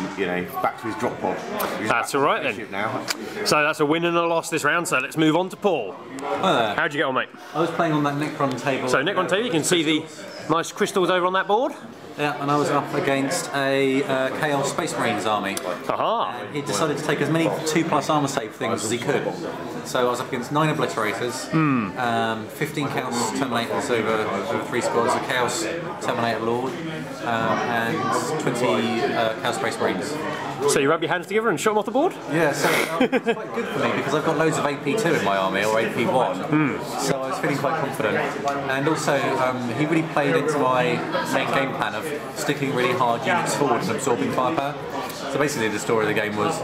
back to his drop pod. He's That's back all right on the then. ship now. So that's a win and a loss this round. So let's move on to Paul. How'd you get on, mate? I was playing on that Necron table. So Nick on TV, you can see the nice crystals over on that board. Yeah, and I was up against a Chaos Space Marines army. Aha. He decided to take as many 2+ armour save things as he could. So I was up against 9 Obliterators, 15 Chaos Terminators over 3 squads, a Chaos Terminator Lord, and 20 Chaos Space Marines. So you rub your hands together and shot them off the board? Yeah, so it's quite good for me because I've got loads of AP2 in my army, or AP1, so I was feeling quite confident. And also, he really played into my main game plan of sticking really hard units forward and absorbing firepower. So basically the story of the game was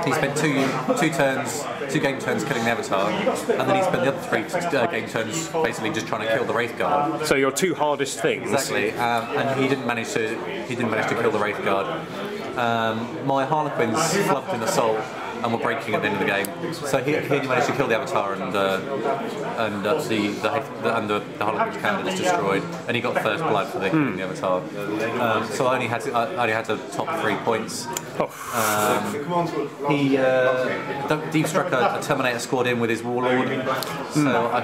he spent two game turns killing the Avatar, and then he spent the other 3 game turns basically just trying to kill the Wraith Guard. So your 2 hardest things. Exactly, and he didn't manage to kill the Wraith Guard. My Harlequins flubbed in assault and were breaking at the end of the game. So he managed to kill the Avatar and the Harlequin's cannon is destroyed, and he got first blood for the Avatar. So I only had to top 3 points. He deep struck a Terminator squad in with his Warlord, so I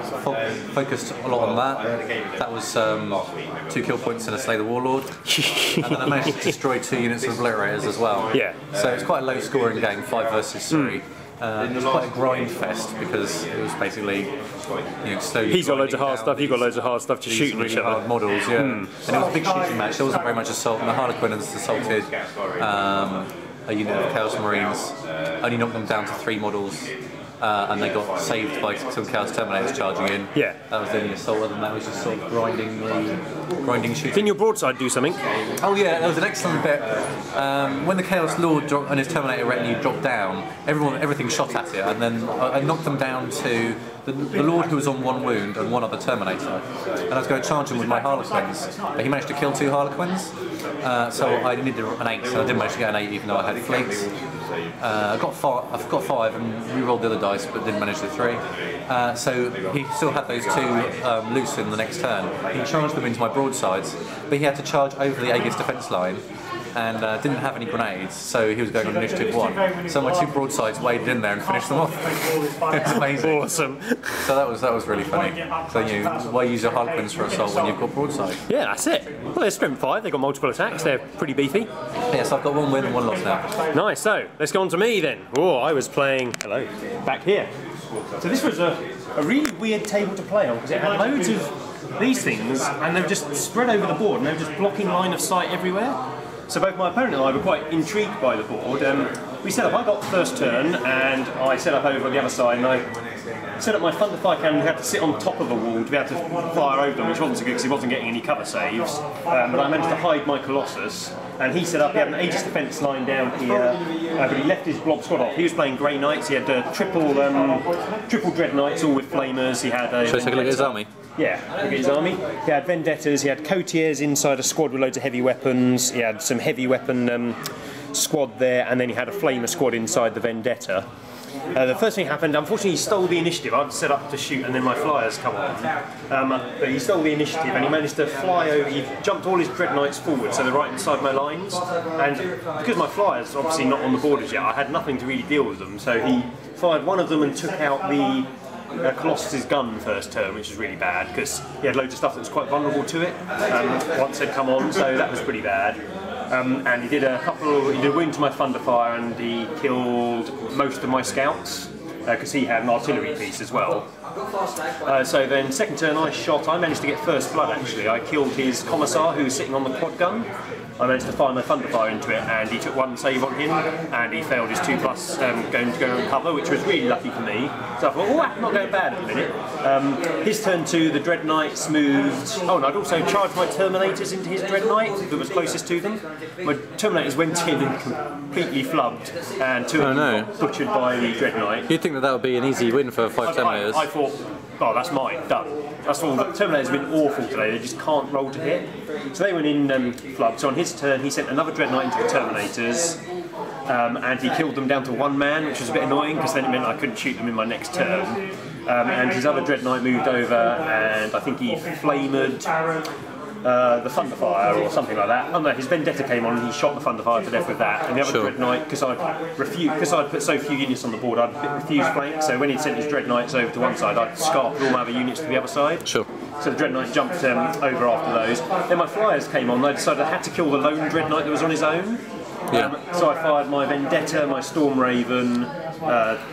focused a lot on that. That was 2 kill points and a Slay the Warlord, and then I managed to destroy 2 units of Obliterators as well. Yeah. So it's quite a low scoring game, 5 versus 3. It was quite a grind fest because it was basically slowly. He's got loads of hard grinding stuff, you've got loads of hard stuff to these shoot really each other. hard models, yeah. And it was a big shooting match. There wasn't very much assault, and the Harlequins assaulted a unit of Chaos Marines, only knocked them down to 3 models. And they got saved by some Chaos Terminators charging in. Yeah. That was the only assault, and that was just sort of grinding shooting. Didn't your broadside do something? Oh yeah, that was an excellent bit. When the Chaos Lord and his Terminator retinue dropped down, everything shot at it, and then I knocked them down to the Lord, who was on 1 wound, and 1 other Terminator. And I was going to charge him with my Harlequins, but he managed to kill 2 Harlequins. So I needed an 8, so I didn't manage to get an 8 even though I had fleets. I've got 5 and re-rolled the other dice, but didn't manage the 3. So he still had those 2 loose in the next turn. He charged them into my broadsides, but he had to charge over the Aegis defence line and didn't have any grenades, so he was going on initiative 1. So my 2 broadsides waded in there and finished them off. It was amazing. Awesome. So that was really funny. So why use your Harlequins for assault when you've got broadside? Yeah, that's it. Well, they're strength 5, they've got multiple attacks, they're pretty beefy. Yeah, so I've got 1 win and 1 loss now. Nice, so let's go on to me then. Oh, I was playing, hello, back here. So this was a really weird table to play on because it had loads of these things and they were just spread over the board and they were just blocking line of sight everywhere. So both my opponent and I were quite intrigued by the board. We set up, I got first turn and I set up over on the other side and I set up my Thunderfire cannon and had to sit on top of a wall to be able to fire over them, which wasn't so good because he wasn't getting any cover saves. But I managed to hide my Colossus and he set up, he had an Aegis defence line down here, but he left his blob squad off. He was playing Grey Knights, he had triple Dread Knights all with flamers, he had a... Shall I take a look at his army? Yeah, look at his army. He had Vendettas, he had Courtiers inside a squad with loads of heavy weapons, he had some heavy weapon squad there, and then he had a Flamer squad inside the Vendetta. The first thing happened, unfortunately he stole the initiative. I'd set up to shoot and then my flyers come on. But he stole the initiative and he managed to fly over, he jumped all his dread knights forward, so they're right inside my lines. And because my flyers are obviously not on the borders yet, I had nothing to really deal with them. So he fired one of them and took out the Colossus's gun first turn, which was really bad because he had loads of stuff that was quite vulnerable to it once they'd come on, so that was pretty bad. And he did a wound to my Thunderfire and he killed most of my scouts because he had an artillery piece as well. So then second turn I managed to get first blood actually. I killed his Commissar who was sitting on the quad gun. I managed to fire my Thunderfire into it and he took one save on him and he failed his 2+ going to go and cover, which was really lucky for me. So I thought, oh, not going bad at the minute. His turn 2, the Dread Knights moved. Oh, and I'd also charged my Terminators into his Dread Knight that was closest to them. My Terminators went in and completely flubbed and 2 of them got butchered by the Dread Knight. You'd think that would be an easy win for 5 Terminators. I thought, oh, that's mine, done. That's all. The Terminators have been awful today, they just can't roll to hit. So they went in flub. So on his turn, he sent another Dread Knight into the Terminators, and he killed them down to 1 man, which was a bit annoying because then it meant I couldn't shoot them in my next turn. And his other Dread Knight moved over, and I think he flamed the Thunderfire or something like that. Oh no, his Vendetta came on and he shot the Thunderfire to death with that. And the other Dread Knight, because I'd put so few units on the board, I'd refused flank. So when he'd sent his Dread Knights over to one side, I'd scarfed all my other units to the other side. Sure. So the Dread Knight jumped over after those. Then my Flyers came on. I decided I had to kill the lone Dread Knight that was on his own. So I fired my Vendetta, my Storm Raven,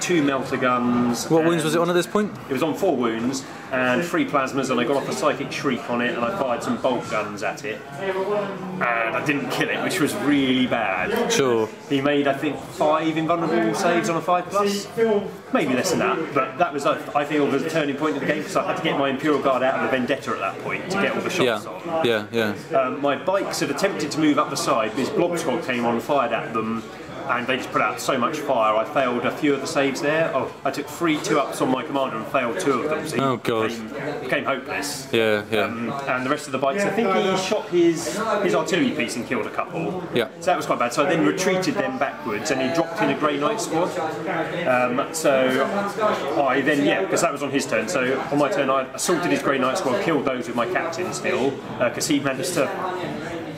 2 Melter Guns. What wounds was it on at this point? It was on 4 wounds and 3 plasmas, and I got off a Psychic Shriek on it and I fired some bolt guns at it. And I didn't kill it, which was really bad. Sure. He made, I think, 5 invulnerable saves on a 5+. Maybe less than that, but that was, I feel, the turning point of the game because I had to get my Imperial Guard out of the Vendetta at that point to get all the shots on. My bikes had attempted to move up the side, this Blob Squad came on and fired at them, and they just put out so much fire. I failed a few of the saves there. I took 3 2-ups on my commander and failed 2 of them, so he became hopeless. And the rest of the bikes, I think he shot his artillery piece and killed a couple. So that was quite bad. So I then retreated them backwards and he dropped in a Grey Knight squad. So I then, because that was on his turn. So on my turn I assaulted his Grey Knight squad, killed those with my captain still, because he managed to...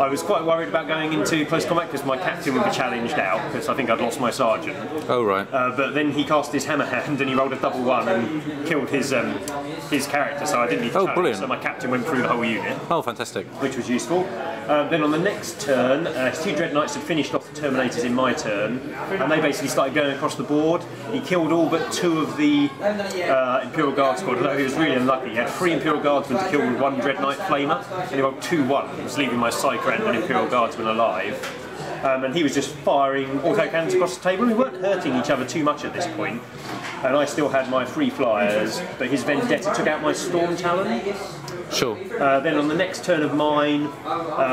I was quite worried about going into close combat because my captain would be challenged out because I think I'd lost my sergeant. Oh right. But then he cast his hammer hand and he rolled a double 1 and killed his character, so I didn't need to challenge. Brilliant. So my captain went through the whole unit. Oh, fantastic. Which was useful. Then on the next turn, 2 Dread Knights had finished off the Terminators in my turn, and they basically started going across the board. He killed all but 2 of the Imperial Guard squad, although he was really unlucky. He had 3 Imperial Guardsmen to kill with 1 Dread Knight Flamer, and he rolled 2 1s, leaving my Psyker and an Imperial Guardsman alive. And he was just firing autocannons across the table. We weren't hurting each other too much at this point, and I still had my 3 Flyers, but his Vendetta took out my Storm Talon. Sure. Then on the next turn of mine,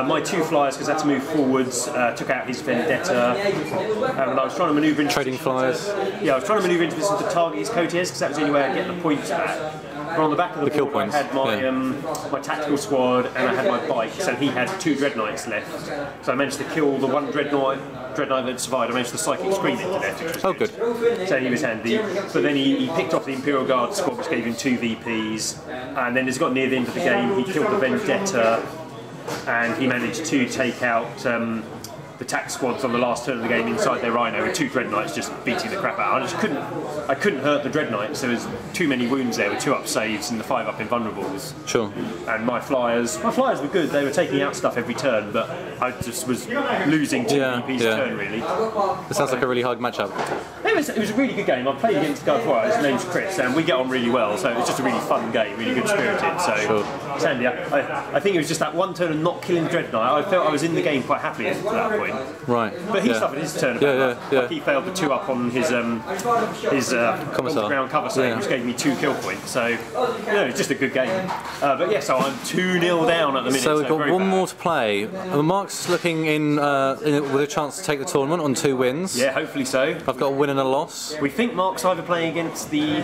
my 2 Flyers, because I had to move forwards, took out his Vendetta. And I was trying to manoeuvre into... Trading Flyers? Yeah, I was trying to manoeuvre into this to target his Courtiers, because that was the only way I'd get the points back. But on the back of the board, I had my my tactical squad and I had my bikes, and he had 2 Dread Knights left. So I managed to kill the 1 Dread Knight that survived. I managed to Psychic Scream it to death, which was good. So he was handy. But then he picked off the Imperial Guard squad, which gave him 2 VPs. And then as he got near the end of the game, he killed the Vendetta, and he managed to take out the tax squads on the last turn of the game inside their Rhino with 2 Dread Knights just beating the crap out. I couldn't hurt the Dread Knights. There was too many wounds there with 2-up saves and the 5-up invulnerables. Sure. And my Flyers were good. They were taking out stuff every turn, but I just was losing 2 VPs a turn really. It sounds like a really hard matchup. It was a really good game. I played against a guy before. His name's Chris, and we get on really well. So it was just a really fun game, really good spirited. So it's handy. I think it was just that one turn of not killing the Dread Knight. I felt I was in the game quite happily at that point. Right. But he suffered his turn. Like he failed the 2-up on his ground cover save, which gave me 2 kill points. So it's just a good game. But yeah, so I'm 2-0 down at the minute. So we've got one more to play. Mark's looking in with a chance to take the tournament on 2 wins. Yeah, hopefully so. I've got a win and a loss. We think Mark's either playing against the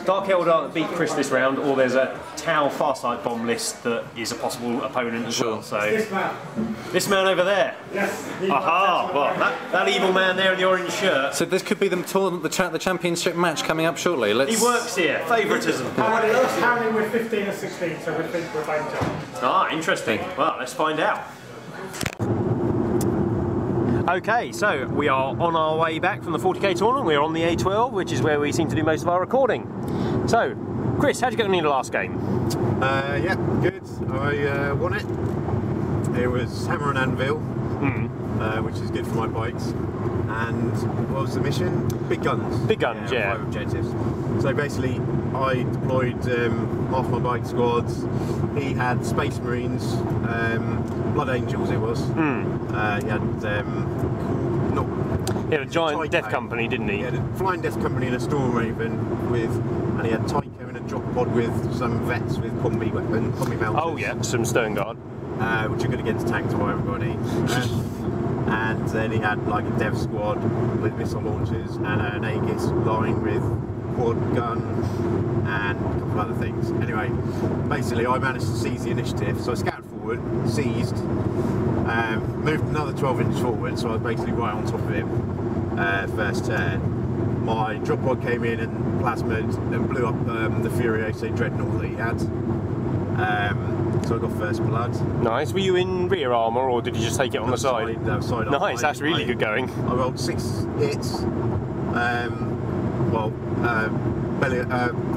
Dark Eldar that beat Chris this round, or there's a Tau Farsight bomb list that is a possible opponent as Sure. well. So this man over there. Yes. Aha! Well, that evil man there in the orange shirt. So this could be the championship match coming up shortly. He works here. Favouritism. Apparently we're 15 or 16, so we think we're danger. Ah, interesting. Well, let's find out. Okay, so we are on our way back from the 40k tournament. We're on the A12, which is where we seem to do most of our recording. So, Chris, how'd you get on in the last game? Yeah, good. I won it. It was Hammer and Anvil, which is good for my bikes. And what was the mission? Big guns. Big guns, yeah. 5 objectives. So basically, I deployed half my bike squads. He had Space Marines, Blood Angels. It was. He had He had a giant Tycho. death company, didn't he? He had a Flying Death Company and a Storm Raven and he had Tycho in a drop pod with some vets with combi melters. Oh yeah, some Stone Guard. Which are good against tanks by everybody. And then he had like a dev squad with missile launchers and an Aegis line with quad gun and a couple of other things. Anyway, basically I managed to seize the initiative, so I scouted forward, seized, moved another 12 inches forward, so I was basically right on top of him first turn. My drop pod came in and plasmaed and blew up the Furioso Dreadnought that he had. So I got first blood. Nice. Were you in rear armour or did you just take it on the side? Side Nice, that's really good going. I rolled 6 hits.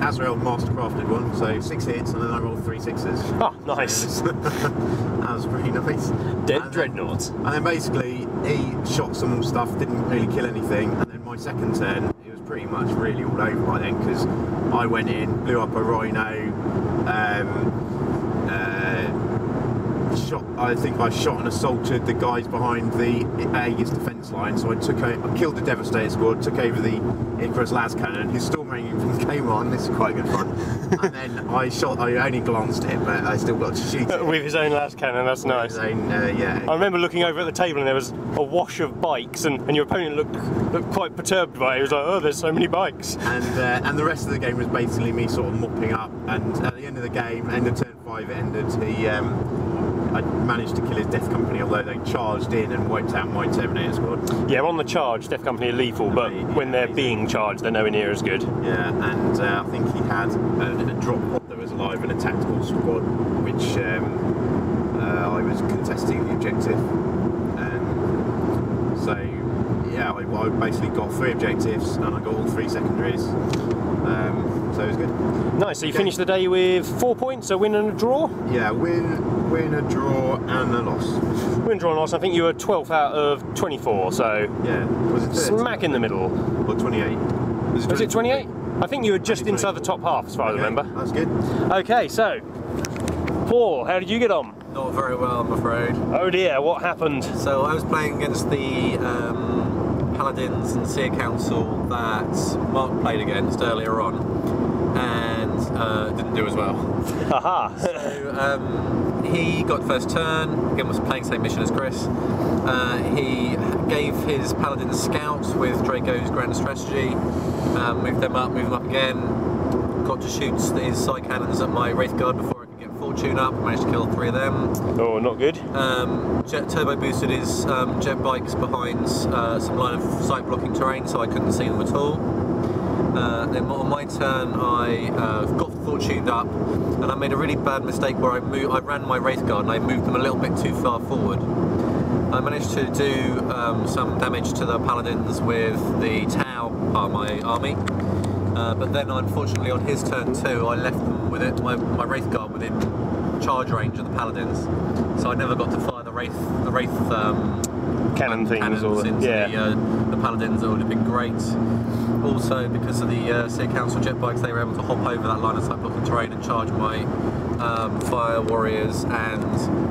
Azrael mastercrafted one, so 6 hits, and then I rolled 3 6s. Oh, nice. That was pretty nice. Dead Dreadnoughts. And then basically he shot some stuff, didn't really kill anything, and then my second turn it was pretty much really all over by then because I went in, blew up a Rhino. I think I shot and assaulted the guys behind the Aegis defence line, so I killed the Devastator squad, took over the Icarus las cannon, his Storm Raven came on, this is quite good fun, and then I only glanced it, but I still got to shoot it. With his own las cannon, that's nice. Yeah. I remember looking over at the table and there was a wash of bikes and your opponent looked quite perturbed by it. He was like, oh, there's so many bikes. And the rest of the game was basically me sort of mopping up, and at the end of the game, end of turn 5 it ended, I managed to kill his Death Company, although they charged in and wiped out my Terminator squad. Yeah, on the charge, Death Company are lethal, but when they're being charged, they're nowhere near as good. Yeah, and I think he had a drop pod that was alive and a tactical squad, which I was contesting the objective. So, yeah, I basically got 3 objectives and I got all 3 secondaries. So it was good. Nice, so you finished the day with 4 points, a win and a draw? Yeah, win, a draw and a loss. Win, draw and loss, I think you were 12th out of 24, so yeah, was it 30? Smack in the middle. Or 28? Was it 28? I think you were just inside the top half as far as I remember. That's good. Okay, so, Paul, how did you get on? Not very well, I'm afraid. Oh dear, what happened? So I was playing against the Paladins and Seer Council that Mark played against earlier on, and didn't do as well. Haha. So he got first turn, again was playing same mission as Chris. He gave his Paladin Scout with Draco's Grand Strategy, moved them up again, got to shoot his side cannons at my Wraith Guard before I could get Fortune up, managed to kill 3 of them. Oh, not good. Jet turbo boosted his jet bikes behind some line of sight blocking terrain, so I couldn't see them at all. Then on my turn, I got Fortuned up, and I made a really bad mistake where I ran my Wraith Guard and I moved them a little bit too far forward. I managed to do some damage to the Paladins with the Tau part of my army, but then unfortunately on his turn too, I left them with my Wraith Guard within charge range of the Paladins, so I never got to fire the Wraith Cannon things cannons or into the Paladins. That would have been great. Also, because of the Seer Council jet bikes, they were able to hop over that line of sight blocking terrain and charge my fire warriors and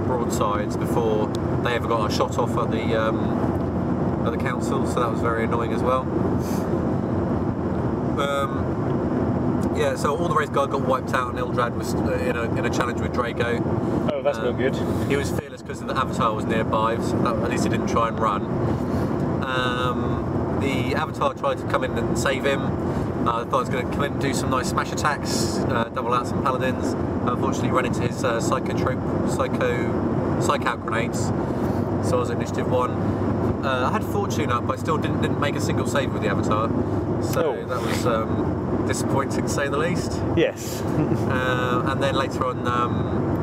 broadsides before they ever got a shot off at the council. So that was very annoying as well. Yeah, so all the Wraith Guard got wiped out, and Ildrad was in a challenge with Draco. Oh, that's not good. He was fearless because the Avatar was nearby, so at least he didn't try and run. The Avatar tried to come in and save him. I thought I was going to come in and do some nice smash attacks, double out some paladins. Unfortunately, ran into his psych out grenades, so I was initiative 1. I had fortune up, but I still didn't make a single save with the avatar, so that was disappointing to say the least. Yes. And then later on,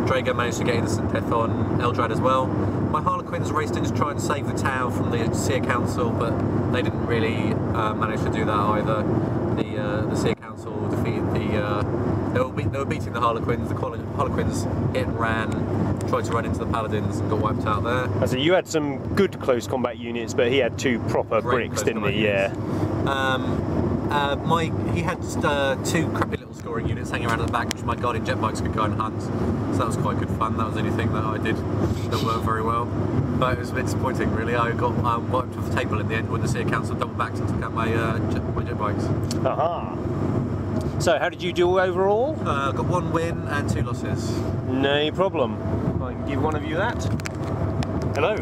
Drago managed to get instant death on Eldrad as well. My Harlequins raced in to try and save the town from the Seer Council, but they didn't really manage to do that either. The Seer Council defeated they were beating the Harlequins. The Harlequins hit and ran, tried to run into the Paladins and got wiped out there. So you had some good close combat units, but he had 2 proper bricks, didn't he? Yeah. He had 2 crappy little scoring units hanging around at the back, which my Guardian jet bikes could go and hunt. So that was quite good fun. That was the only thing that I did that worked very well. But it was a bit disappointing, really. I got wiped off the table in the end when the Seer Council double backed and took out my jet bikes. Aha. So how did you do overall? Got 1 win and 2 losses. No problem. I can give one of you that. Hello.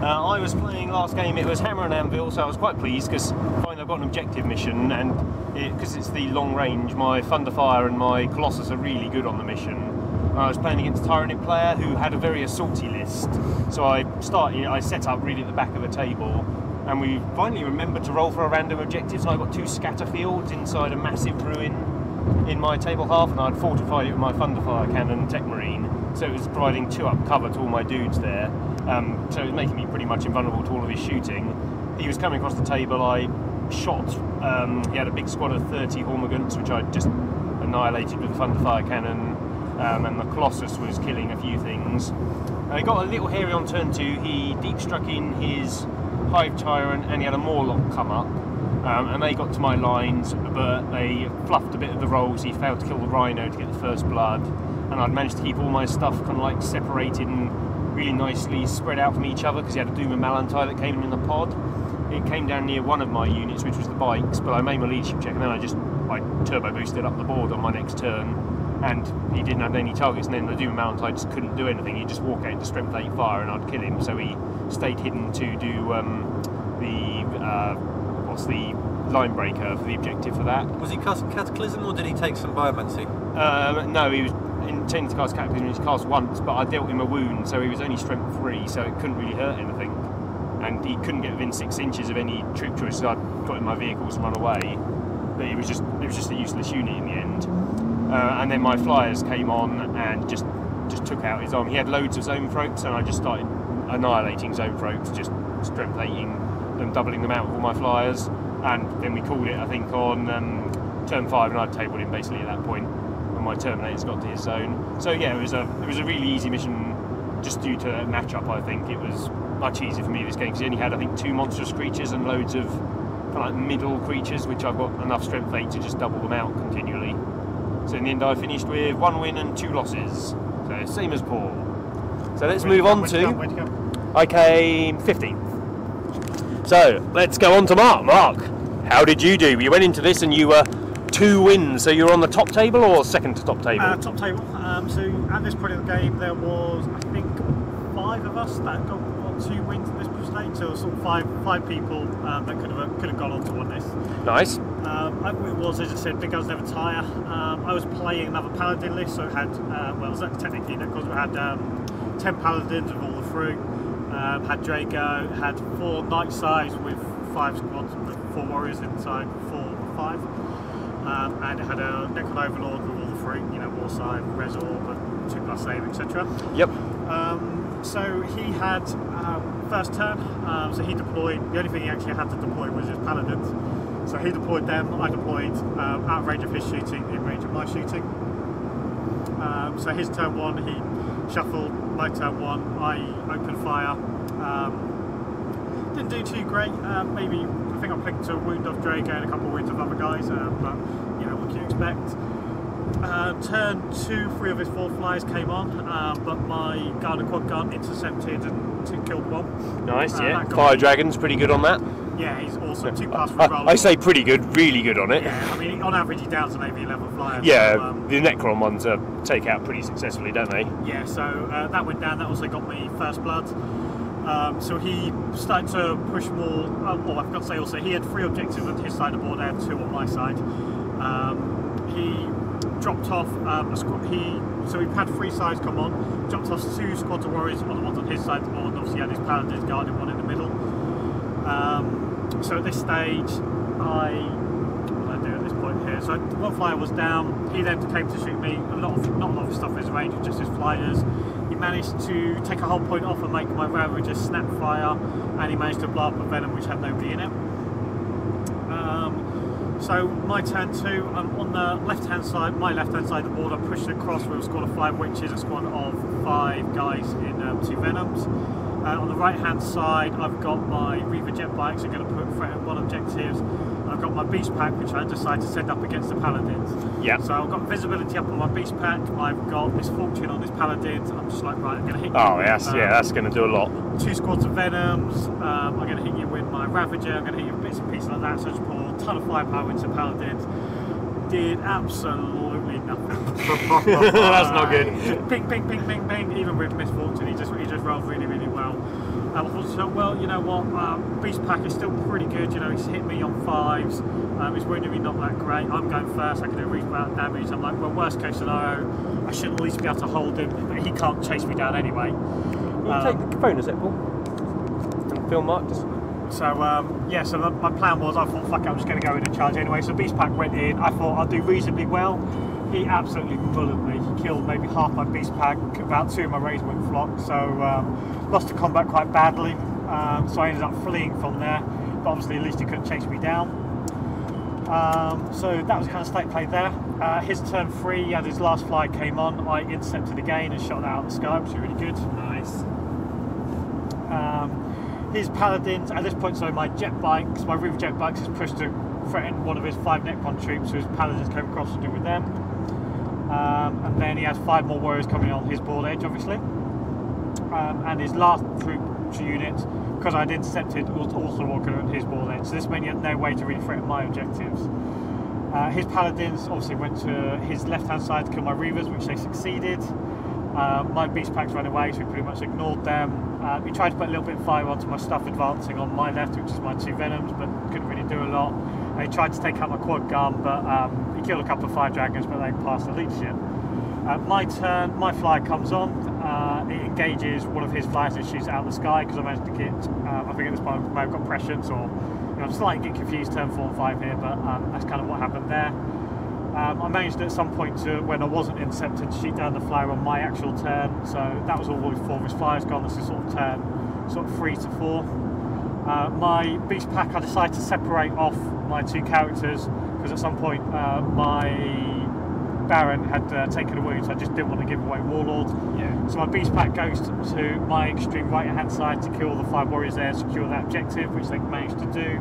I was playing last game, it was Hammer and Anvil, so I was quite pleased because finally I've got an objective mission, and because it's the long range, my Thunderfire and my Colossus are really good on the mission. I was playing against a Tyranid player who had a very assaulty list, so I set up really at the back of the table, and we finally remembered to roll for a random objective, so I got 2 scatter fields inside a massive ruin in my table half, and I'd fortified it with my Thunderfire cannon and Tech Marine, so it was providing 2-up cover to all my dudes there. So it was making me pretty much invulnerable to all of his shooting. He was coming across the table, I shot, he had a big squad of 30 Hormigants, which I just annihilated with the Thunderfire cannon, and the Colossus was killing a few things. He got a little hairy on turn 2, he deep struck in his Hive Tyrant and he had a Morlock come up, and they got to my lines, but they fluffed a bit of the rolls. He failed to kill the Rhino to get the first blood, and I'd managed to keep all my stuff kind of like separated and really nicely spread out from each other because he had a Doom and Malantai that came in the pod. It came down near one of my units, which was the bikes, but I made my leadership check and then I turbo boosted up the board on my next turn, and he didn't have any targets, and then the Doom and Malantai just couldn't do anything. He'd just walk out into strength 8 fire and I'd kill him, so he stayed hidden to do the line breaker for the objective for that. Was he casting Cataclysm or did he take some Biomancy? No, he was intending to cast Cataclysm, he cast once, but I dealt him a wound, so he was only strength 3, so it couldn't really hurt anything. And he couldn't get within 6 inches of any troop choices I'd got in my vehicles and run away. But it was just a useless unit in the end. And then my flyers came on and just took out his army. He had loads of zone throats, and I just started annihilating zone throats, just strength 8ing them, doubling them out with all my flyers. And then we called it, I think, on turn 5, and I'd tabled him basically at that point when my Terminators got to his zone. So yeah, it was a really easy mission, just due to matchup. I think it was much easier for me this game because he only had, I think, 2 monstrous creatures and loads of kind of like middle creatures, which I've got enough strength 8 to just double them out continually. So in the end, I finished with 1 win and 2 losses. So same as Paul. So let's move on to. I came 15th. So let's go on to Mark. Mark, how did you do? You went into this and you were 2 wins. So you're on the top table or second to top table? Top table. So at this point in the game, there was, I think, 5 of us that got 2 wins at this stage. So sort of five people that could have gone on to win this. Nice. It was, as I said, Big Guns Never Tire. I was playing another Paladin list, so it had, well, it was technically, because we had 10 Paladins with all the fruit, had Drago, had 4 Night Sides with 5 squads, with 4 warriors inside, 4 or 5, and it had a Necron Overlord with all the fruit, you know, Warside, Resor, but 2+ save, etc. Yep. So he had first turn, so he deployed, the only thing he actually had to deploy was his Paladins. So he deployed them, I deployed out of range of his shooting, in range of my shooting. So his turn 1, he shuffled, my turn 1, I opened fire. Didn't do too great, maybe, I think I picked a wound off Drago and a couple of wounds of other guys, but you know, what can you expect? Turn 2, 3 of his 4 flyers came on, but my Guard and Quad Gun intercepted and killed 1. Nice, yeah. Fire Dragon's pretty good on that. Yeah, he's awesome. 2+ for roll. I say pretty good, really good on it. Yeah, I mean, on average he downs an AV level flyer. Yeah, so, the Necron ones take out pretty successfully, don't they? Yeah, so that went down. That also got me first blood. So he started to push more. Well, I forgot to say also, he had 3 objectives on his side of the board. I had 2 on my side. He dropped off a squad. So we've had 3 sides come on. Dropped off 2 squads of warriors on the ones on his side of the board. And obviously, he had his paladins guarding one in the middle. So at this stage, what did I do at this point here? So one flyer was down. He then came to shoot me. Not a lot of stuff in his range, just his flyers. He managed to take a whole point off and make my Ravager snap fire, and he managed to blow up a Venom which had nobody in it. So my turn 2, on the left-hand side, my left-hand side of the board, I'm pushing across with a squad of 5 witches, a squad of 5 guys in 2 Venoms. On the right-hand side, I've got my Reaver jet bikes. I'm going to put threat at 1 objectives. I've got my beast pack, which I decided to send up against the paladins. Yeah. So I've got visibility up on my beast pack. I've got misfortune on this paladins. I'm just like, right, I'm going to hit you. Oh, yes, yeah, that's going to do a lot. 2 squads of Venoms. I'm going to hit you with my Ravager. I'm going to hit you with bits and pieces like that. So I just pour a ton of firepower into paladins. Did absolutely nothing. That's not good. Ping, ping, ping, ping, ping. Even with misfortune, he just rolled really, really well. I thought, so, well, you know what, Beast Pack is still pretty good, you know, he's hit me on 5s, he's wounded me not that great, I'm going first, I can do a reasonable amount of damage. I'm like, well, worst case scenario, I should at least be able to hold him, but he can't chase me down anyway. You take the phone, is it, Paul? And film Mark, just... So, yeah, so my plan was, I thought, fuck it, I'm just going to go in and charge anyway. So Beast Pack went in, I thought I'd do reasonably well. He absolutely bullied me. He killed maybe half my Beast Pack, about 2 of my Razor Wing flock, so lost the combat quite badly. So I ended up fleeing from there, but obviously at least he couldn't chase me down. So that was kind of state play there. His turn 3, he had his last fly came on, I intercepted again and shot that out of the sky, which was really good. Nice. His paladins, at this point, so my jet bikes, my Reaver jet bikes is pushed to threaten one of his 5 Necron troops, so his paladins came across to do with them. And then he has 5 more warriors coming on his board edge, obviously. And his last troop unit, because I'd intercepted, was also walking on his board edge, so this meant he had no way to really threaten my objectives. His paladins obviously went to his left-hand side to kill my Reavers, which they succeeded. My beast packs ran away, so we pretty much ignored them. We tried to put a little bit of fire onto my stuff advancing on my left, which is my 2 Venoms, but couldn't really do a lot. And he tried to take out my quad gun, but he killed a couple of fire dragons, but they passed the leadership. My turn, my flyer comes on. It engages one of his flyers and shoots out of the sky because I managed to get, I think at this point I may have got prescience, or I'm slightly getting confused turn 4 and 5 here, but that's kind of what happened there. I managed at some point to, when I wasn't intercepted, to shoot down the flyer on my actual turn, so that was all with 4 of his flyers gone. This is sort of turn 3 to 4. My beast pack, I decided to separate off my 2 characters because at some point my Baron had taken a wound, so I just didn't want to give away Warlord. Yeah. So my beast pack goes to my extreme right hand side to kill the 5 warriors there, secure that objective, which they managed to do.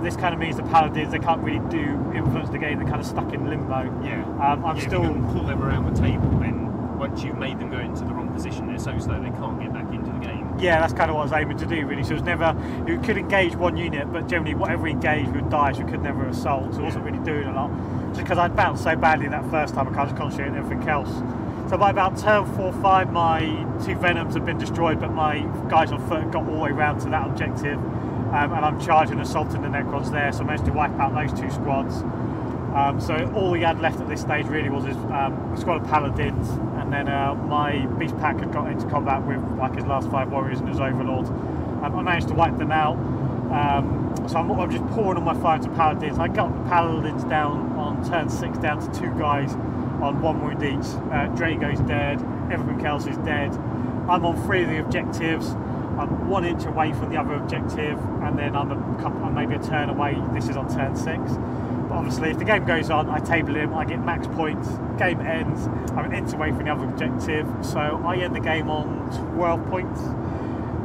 This kind of means the paladins, they can't really do influence the game, they're kind of stuck in limbo. Yeah. I'm still going to pull them around the table then once you've made them go into the wrong position, they're so slow they can't get back into the game. Yeah, that's kind of what I was aiming to do really. So it was never, you could engage 1 unit, but generally whatever engaged would die, so we could never assault, so I wasn't really doing a lot. Just because I'd bounced so badly that first time, I can't just concentrate on everything else. So by about turn 4-5, my 2 Venoms had been destroyed, but my guys on foot got all the way around to that objective. And I'm charging and assaulting the Necrons there, so I managed to wipe out those 2 squads. So all he had left at this stage really was his squad of paladins, and then my beast pack had got into combat with like his last 5 warriors and his overlord. I managed to wipe them out, so I'm just pouring on my fire to paladins. I got the paladins down on turn 6 down to 2 guys on 1 wound each. Drago's dead, everything else is dead. I'm on 3 of the objectives. I'm 1 inch away from the other objective, and then I'm maybe a turn away. This is on turn 6. But obviously, if the game goes on, I table him, I get max points, game ends, I'm an inch away from the other objective, so I end the game on 12 points.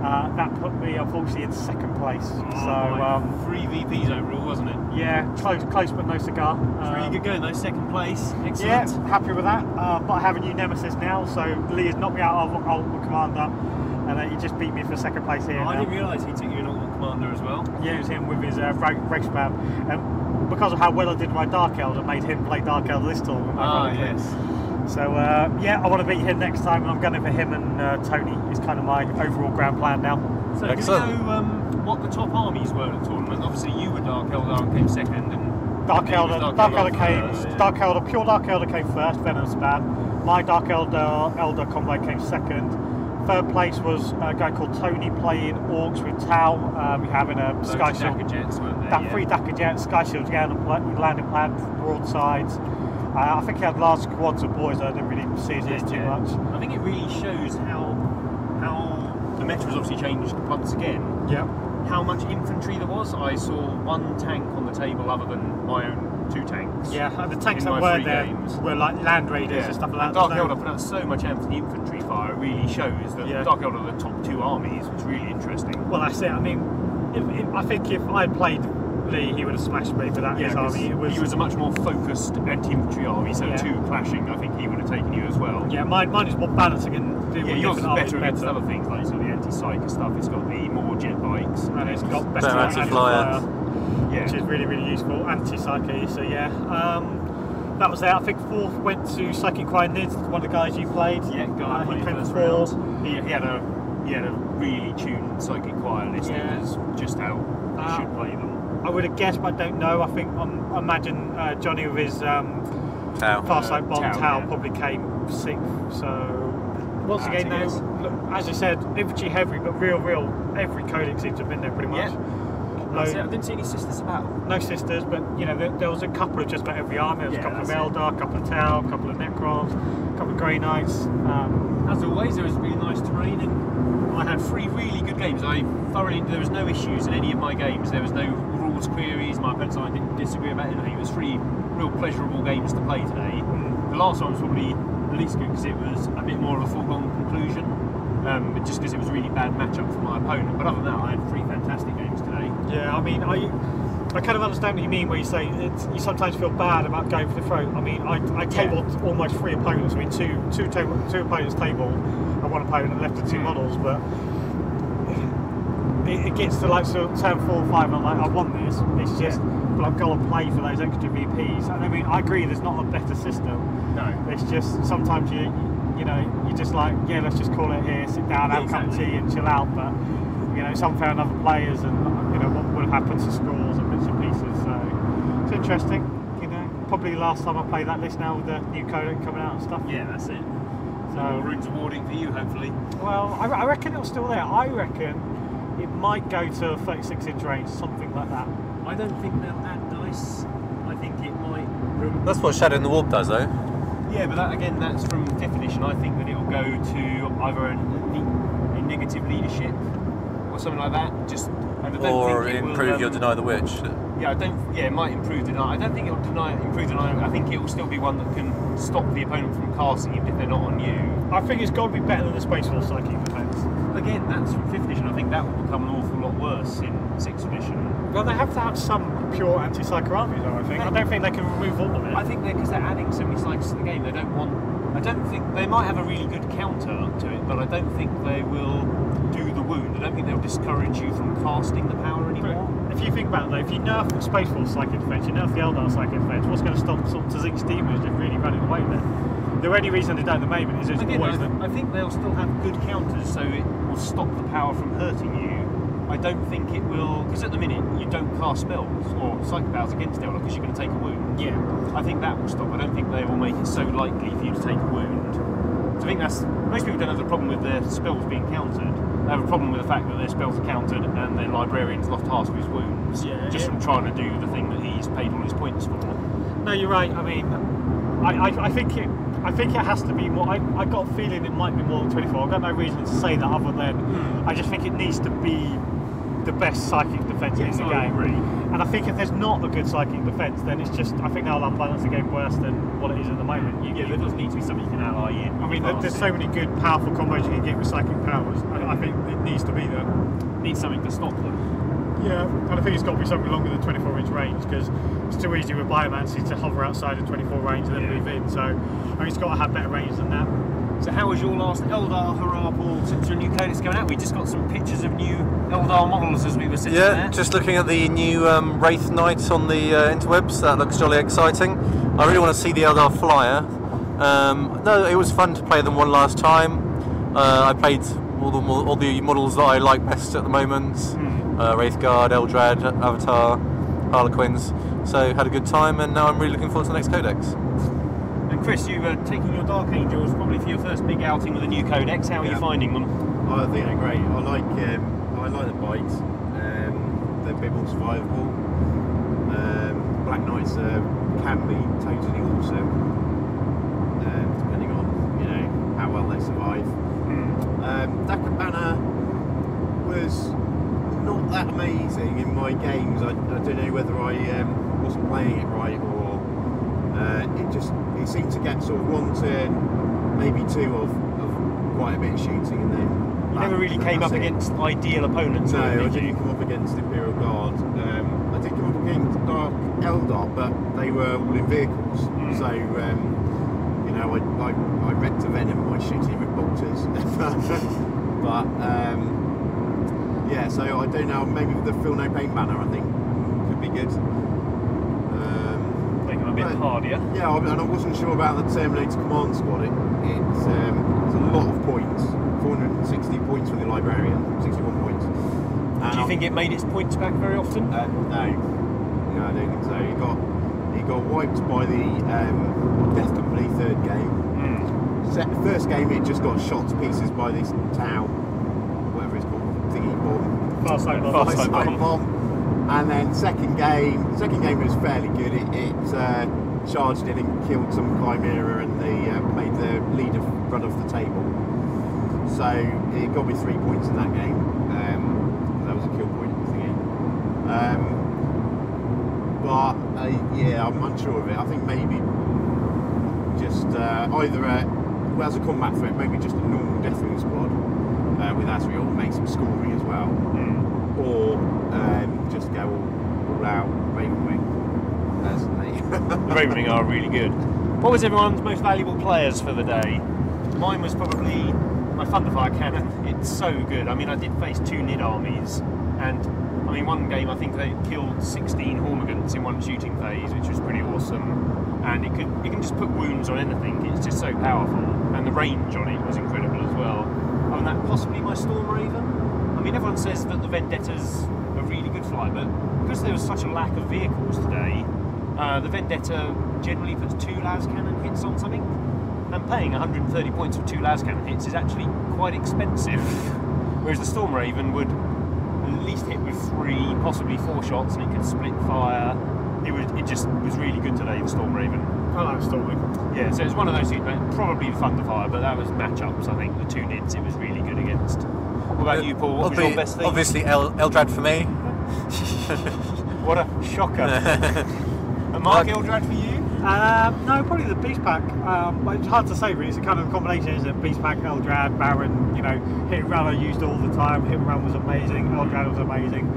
That put me, unfortunately, in 2nd place. So 3 VPs overall, wasn't it? Yeah, close but no cigar. Really good going though, 2nd place. Excellent. Yeah, happy with that. But I have a new nemesis now, so Lee has knocked me out of Ultimate Commander. And he just beat me for 2nd place here. I didn't realise he took you in Ultimate Commander as well. Yeah, it was him with his Rexpam. And because of how well I did my Dark Elder, I made him play Dark Elder this tournament. Yes. So, yeah, I want to beat him next time, and I'm gunning for him and Tony. It's kind of my overall grand plan now. So, do you know what the top armies were at the tournament? Obviously, you were Dark Elder and came 2nd, and Dark Elder, pure Dark Elder came first, Venom Span. My Dark Elder combo came second. Third place was a guy called Tony playing Orcs with Tau. Having a Sky Shield. Three Dakar Jets, Sky Shields again, landing pad, broadsides. I think he had large squads of boys. I didn't really see his list too much. I think it really shows how the meta has obviously changed once again. Yeah. How much infantry there was. I saw one tank on the table other than my own 2 tanks. Yeah, and the tanks that were there were like Land Raiders and stuff like that. Dark Elder put out so much emphasis on the infantry fire. It really shows that Dark Elder are the top 2 armies, which is really interesting. Well, that's it. I mean, I think if I played Lee, he would have smashed me for that. His army. He was a much more focused anti-infantry army, so 2 clashing, I think he would have taken you as well. Yeah, mine is more balancing and doing yours is better against other things like sort of the anti-psyker stuff. It's got the more jet bikes and it's got better anti-flyer, which is really, really useful. Anti-psyker, so yeah. That was there. I think 4th went to Psychic Choir Nid, one of the guys you played. Yeah, he came first 4th. He had a really tuned Psychic Choir list. It was just how you should play them. I would have guessed, but I don't know. I think I imagine Johnny with his Farsight Bomb Tau probably came 6th. So once again, now, look, as I said, infantry heavy, but real, every coding seems to have been there pretty much. I didn't see any sisters about. No sisters, but you know there was a couple of just about every army. There was a couple of Eldar, a couple of Tau, a couple of Necrons, a couple of Grey Knights. As always, there was really nice terrain, and I had 3 really good games. There was no issues in any of my games. There was no rules queries. My opponents and I didn't disagree about anything. It was 3 real pleasurable games to play today. The last one was probably the least good because it was a bit more of a foregone conclusion. Just because it was a really bad matchup for my opponent. But other than that, I had 3 fantastic games today. Yeah, I mean, I kind of understand what you mean where you say you sometimes feel bad about going for the throat. I mean, I tabled almost 3 opponents. I mean, two opponents table and 1 opponent left with 2 models, but it gets to like sort of turn 4 or 5 and I'm like, I want this. It's just, but I've got to play for those extra VPs. And I mean, I agree there's not a better system. No. It's just sometimes you're just like, yeah, let's just call it here, sit down, have a cup of tea and chill out. But you know, some found other players and you know what would have happened to scores and bits and pieces. So it's interesting. You know, probably the last time I played that list now with the new codec coming out and stuff. Yeah, that's it. So runes awarding for you, hopefully. Well, I reckon it's still there. I reckon it might go to a 36-inch range, something like that. I don't think they'll add dice. I think it might. That's what Shadow in the Warp does, though. Yeah, but that's from 5th edition. I think that it will go to either a negative leadership or something like that. Or improve your Deny the Witch. Yeah, it might improve deny. I don't think it will improve deny. I think it will still be one that can stop the opponent from casting even if they're not on you. I think it's got to be better than the Space Force Psychic Defense. Again, that's from 5th edition. I think that will become an awful lot worse in 6th edition. Well, they have to have some pure anti-psyker armies, though, I think. I don't think they can remove all of it. I think because they're adding so many psychers to the game, they don't want. I don't think they might have a really good counter to it, but I don't think they will do the wound. I don't think they'll discourage you from casting the power anymore. But if you think about it, though, if you nerf the Space Force Psychic Defense, you nerf the Eldar Psychic Defense, what's going to stop sort of Tzik's demons just really running away there? The only reason they don't at the moment is I think they'll still have good counters, so it will stop the power from hurting you. I don't think it will, because at the minute you don't cast spells or psychic powers against Eldar because you're going to take a wound. Yeah. I think that will stop. I don't think they will make it so likely for you to take a wound. So I think most people don't have the problem with their spells being countered. They have a problem with the fact that their spells are countered and their librarian's lost half of his wounds from trying to do the thing that he's paid all his points for. No, you're right. I mean, I think it has to be more. I got a feeling it might be more than 24. I've got no reason to say that other than I just think it needs to be the best psychic defense in the game. I agree. And I think if there's not a good psychic defense, then it's just, I think they'll unbalance the game worse than what it is at the moment. There does need to be something you can ally in. I mean, there's so many good, powerful combos you can get with psychic powers. I think it needs to be there. Needs something to stop them. Yeah, and I think it's got to be something longer than 24-inch range because it's too easy with Biomancy to hover outside of 24 range and then move in. So I mean, it's got to have better range than that. So how was your last Eldar hurrah ball since your new codex going out? We just got some pictures of new Eldar models as we were sitting there. Yeah, just looking at the new Wraith Knight on the interwebs. That looks jolly exciting. I really want to see the Eldar Flyer. No, it was fun to play them one last time. I played all the models that I like best at the moment. Wraith Guard, Eldrad, Avatar, Harlequins. So had a good time, and now I'm really looking forward to the next codex. And Chris, you were taking your Dark Angels probably for your first big outing with a new codex. How are you finding them? I think they're great. I like the bikes. They're a bit more survivable. Black Knights can be totally awesome, depending on how well they survive. Banner was not that amazing in my games. I don't know whether I wasn't playing it right, or it seemed to get sort of one turn, maybe two of quite a bit of shooting, and then you never really came up against ideal opponents. No, I didn't come up against Imperial Guard. I did come up against Dark Eldar, but they were all in vehicles, so I wrecked a Venom by shooting him with bolters. But yeah, so I don't know. Maybe the Feel No Pain banner, I think, could be good. Make them a bit hardier. Yeah, and I wasn't sure about the Terminator Command Squad. It's a lot of points. 460 points for the Librarian, 61 points. Do you think it made its points back very often? No, I don't think so. He got wiped by the Death Company third game. First game, it just got shot to pieces by this Tau, whatever it's called, thingy bomb. Fast light bomb. And then second game was fairly good. It charged in and killed some Chimera, and they made the leader run off the table. So it got me 3 points in that game. That was a kill point thingy. But yeah, I'm unsure of it. I think maybe just either as a combat threat, maybe just a normal Deathwing squad with Azrael, make some scoring as well, or just go all out Ravenwing. Personally, the Ravenwing are really good. What was everyone's most valuable players for the day? Mine was probably my Thunderfire cannon. It's so good. I mean, I did face 2 Nid armies, and I mean, one game I think they killed 16 Hormigans in one shooting phase, which was pretty awesome. And it can just put wounds on anything. It's just so powerful, and the range on it was incredible as well. And that possibly my Storm Raven. I mean, everyone says that the Vendettas are really good fly, but because there was such a lack of vehicles today, the Vendetta generally puts 2 las cannon hits on something. And paying 130 points for 2 las cannon hits is actually quite expensive. Whereas the Storm Raven would at least hit with 3, possibly 4 shots, and it could split fire. It just was really good today, the Storm Raven. I like Storm Raven. Yeah, so it's one of those things, probably the Thunderfire, but that was matchups, I think. The 2 Nids it was really good against. What about you, Paul? What was your best thing? Obviously Eldrad for me. What a shocker. And Mark, Eldrad for you? No, probably the Beast Pack. It's hard to say really. It's a kind of combination, isn't it? Beast Pack, Eldrad, Baron. Hit and Run I used all the time. Hit and Run was amazing. Eldrad was amazing.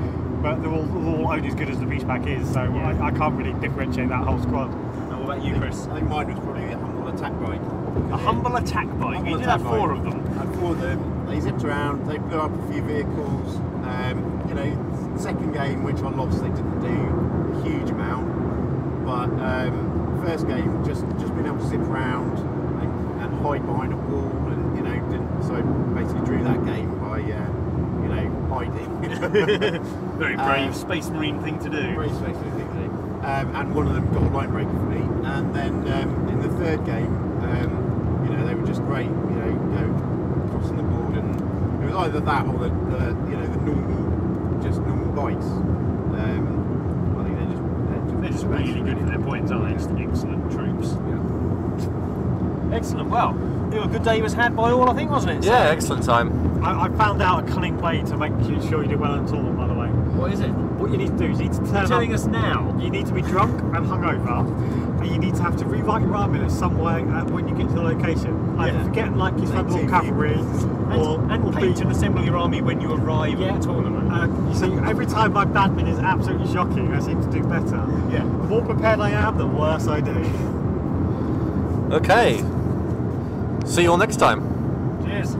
But they're all only as good as the Beast Pack is. So yeah. I can't really differentiate that whole squad. And what about you, Chris? I think mine was probably a Humble Attack Bike. A Humble Attack Bike? You did have 4 of them. I had 4 of them. They zipped around. They blew up a few vehicles. Second game, which I lost, they didn't do a huge amount. But first game, just being able to zip around and hide behind a wall, and so I basically drew that game by hiding. Very brave Space Marine thing to do. Brave Space Marine thing to do. And one of them got a line breaker for me. And then in the third game, they were just great. Crossing the board, and it was either that or the normal bikes. I think they're just really good for their points, aren't they? Just excellent troops. Yeah. Excellent. Well, a good day was had by all, I think, wasn't it? Yeah, excellent time. I found out a cunning way to make sure you do well in the tournament, by the way. What is it? What you need to do is you need to turn You're up. telling us now? You need to be drunk and hungover, and you need to have to rewrite your army in some way when you get to the location. Either forgetting like your Thunderbolt Cavalry, and paint and assemble your army when you arrive at the tournament. So every time my badmin is absolutely shocking, I seem to do better. Yeah. The more prepared I am, the worse I do. Okay. See you all next time. Cheers.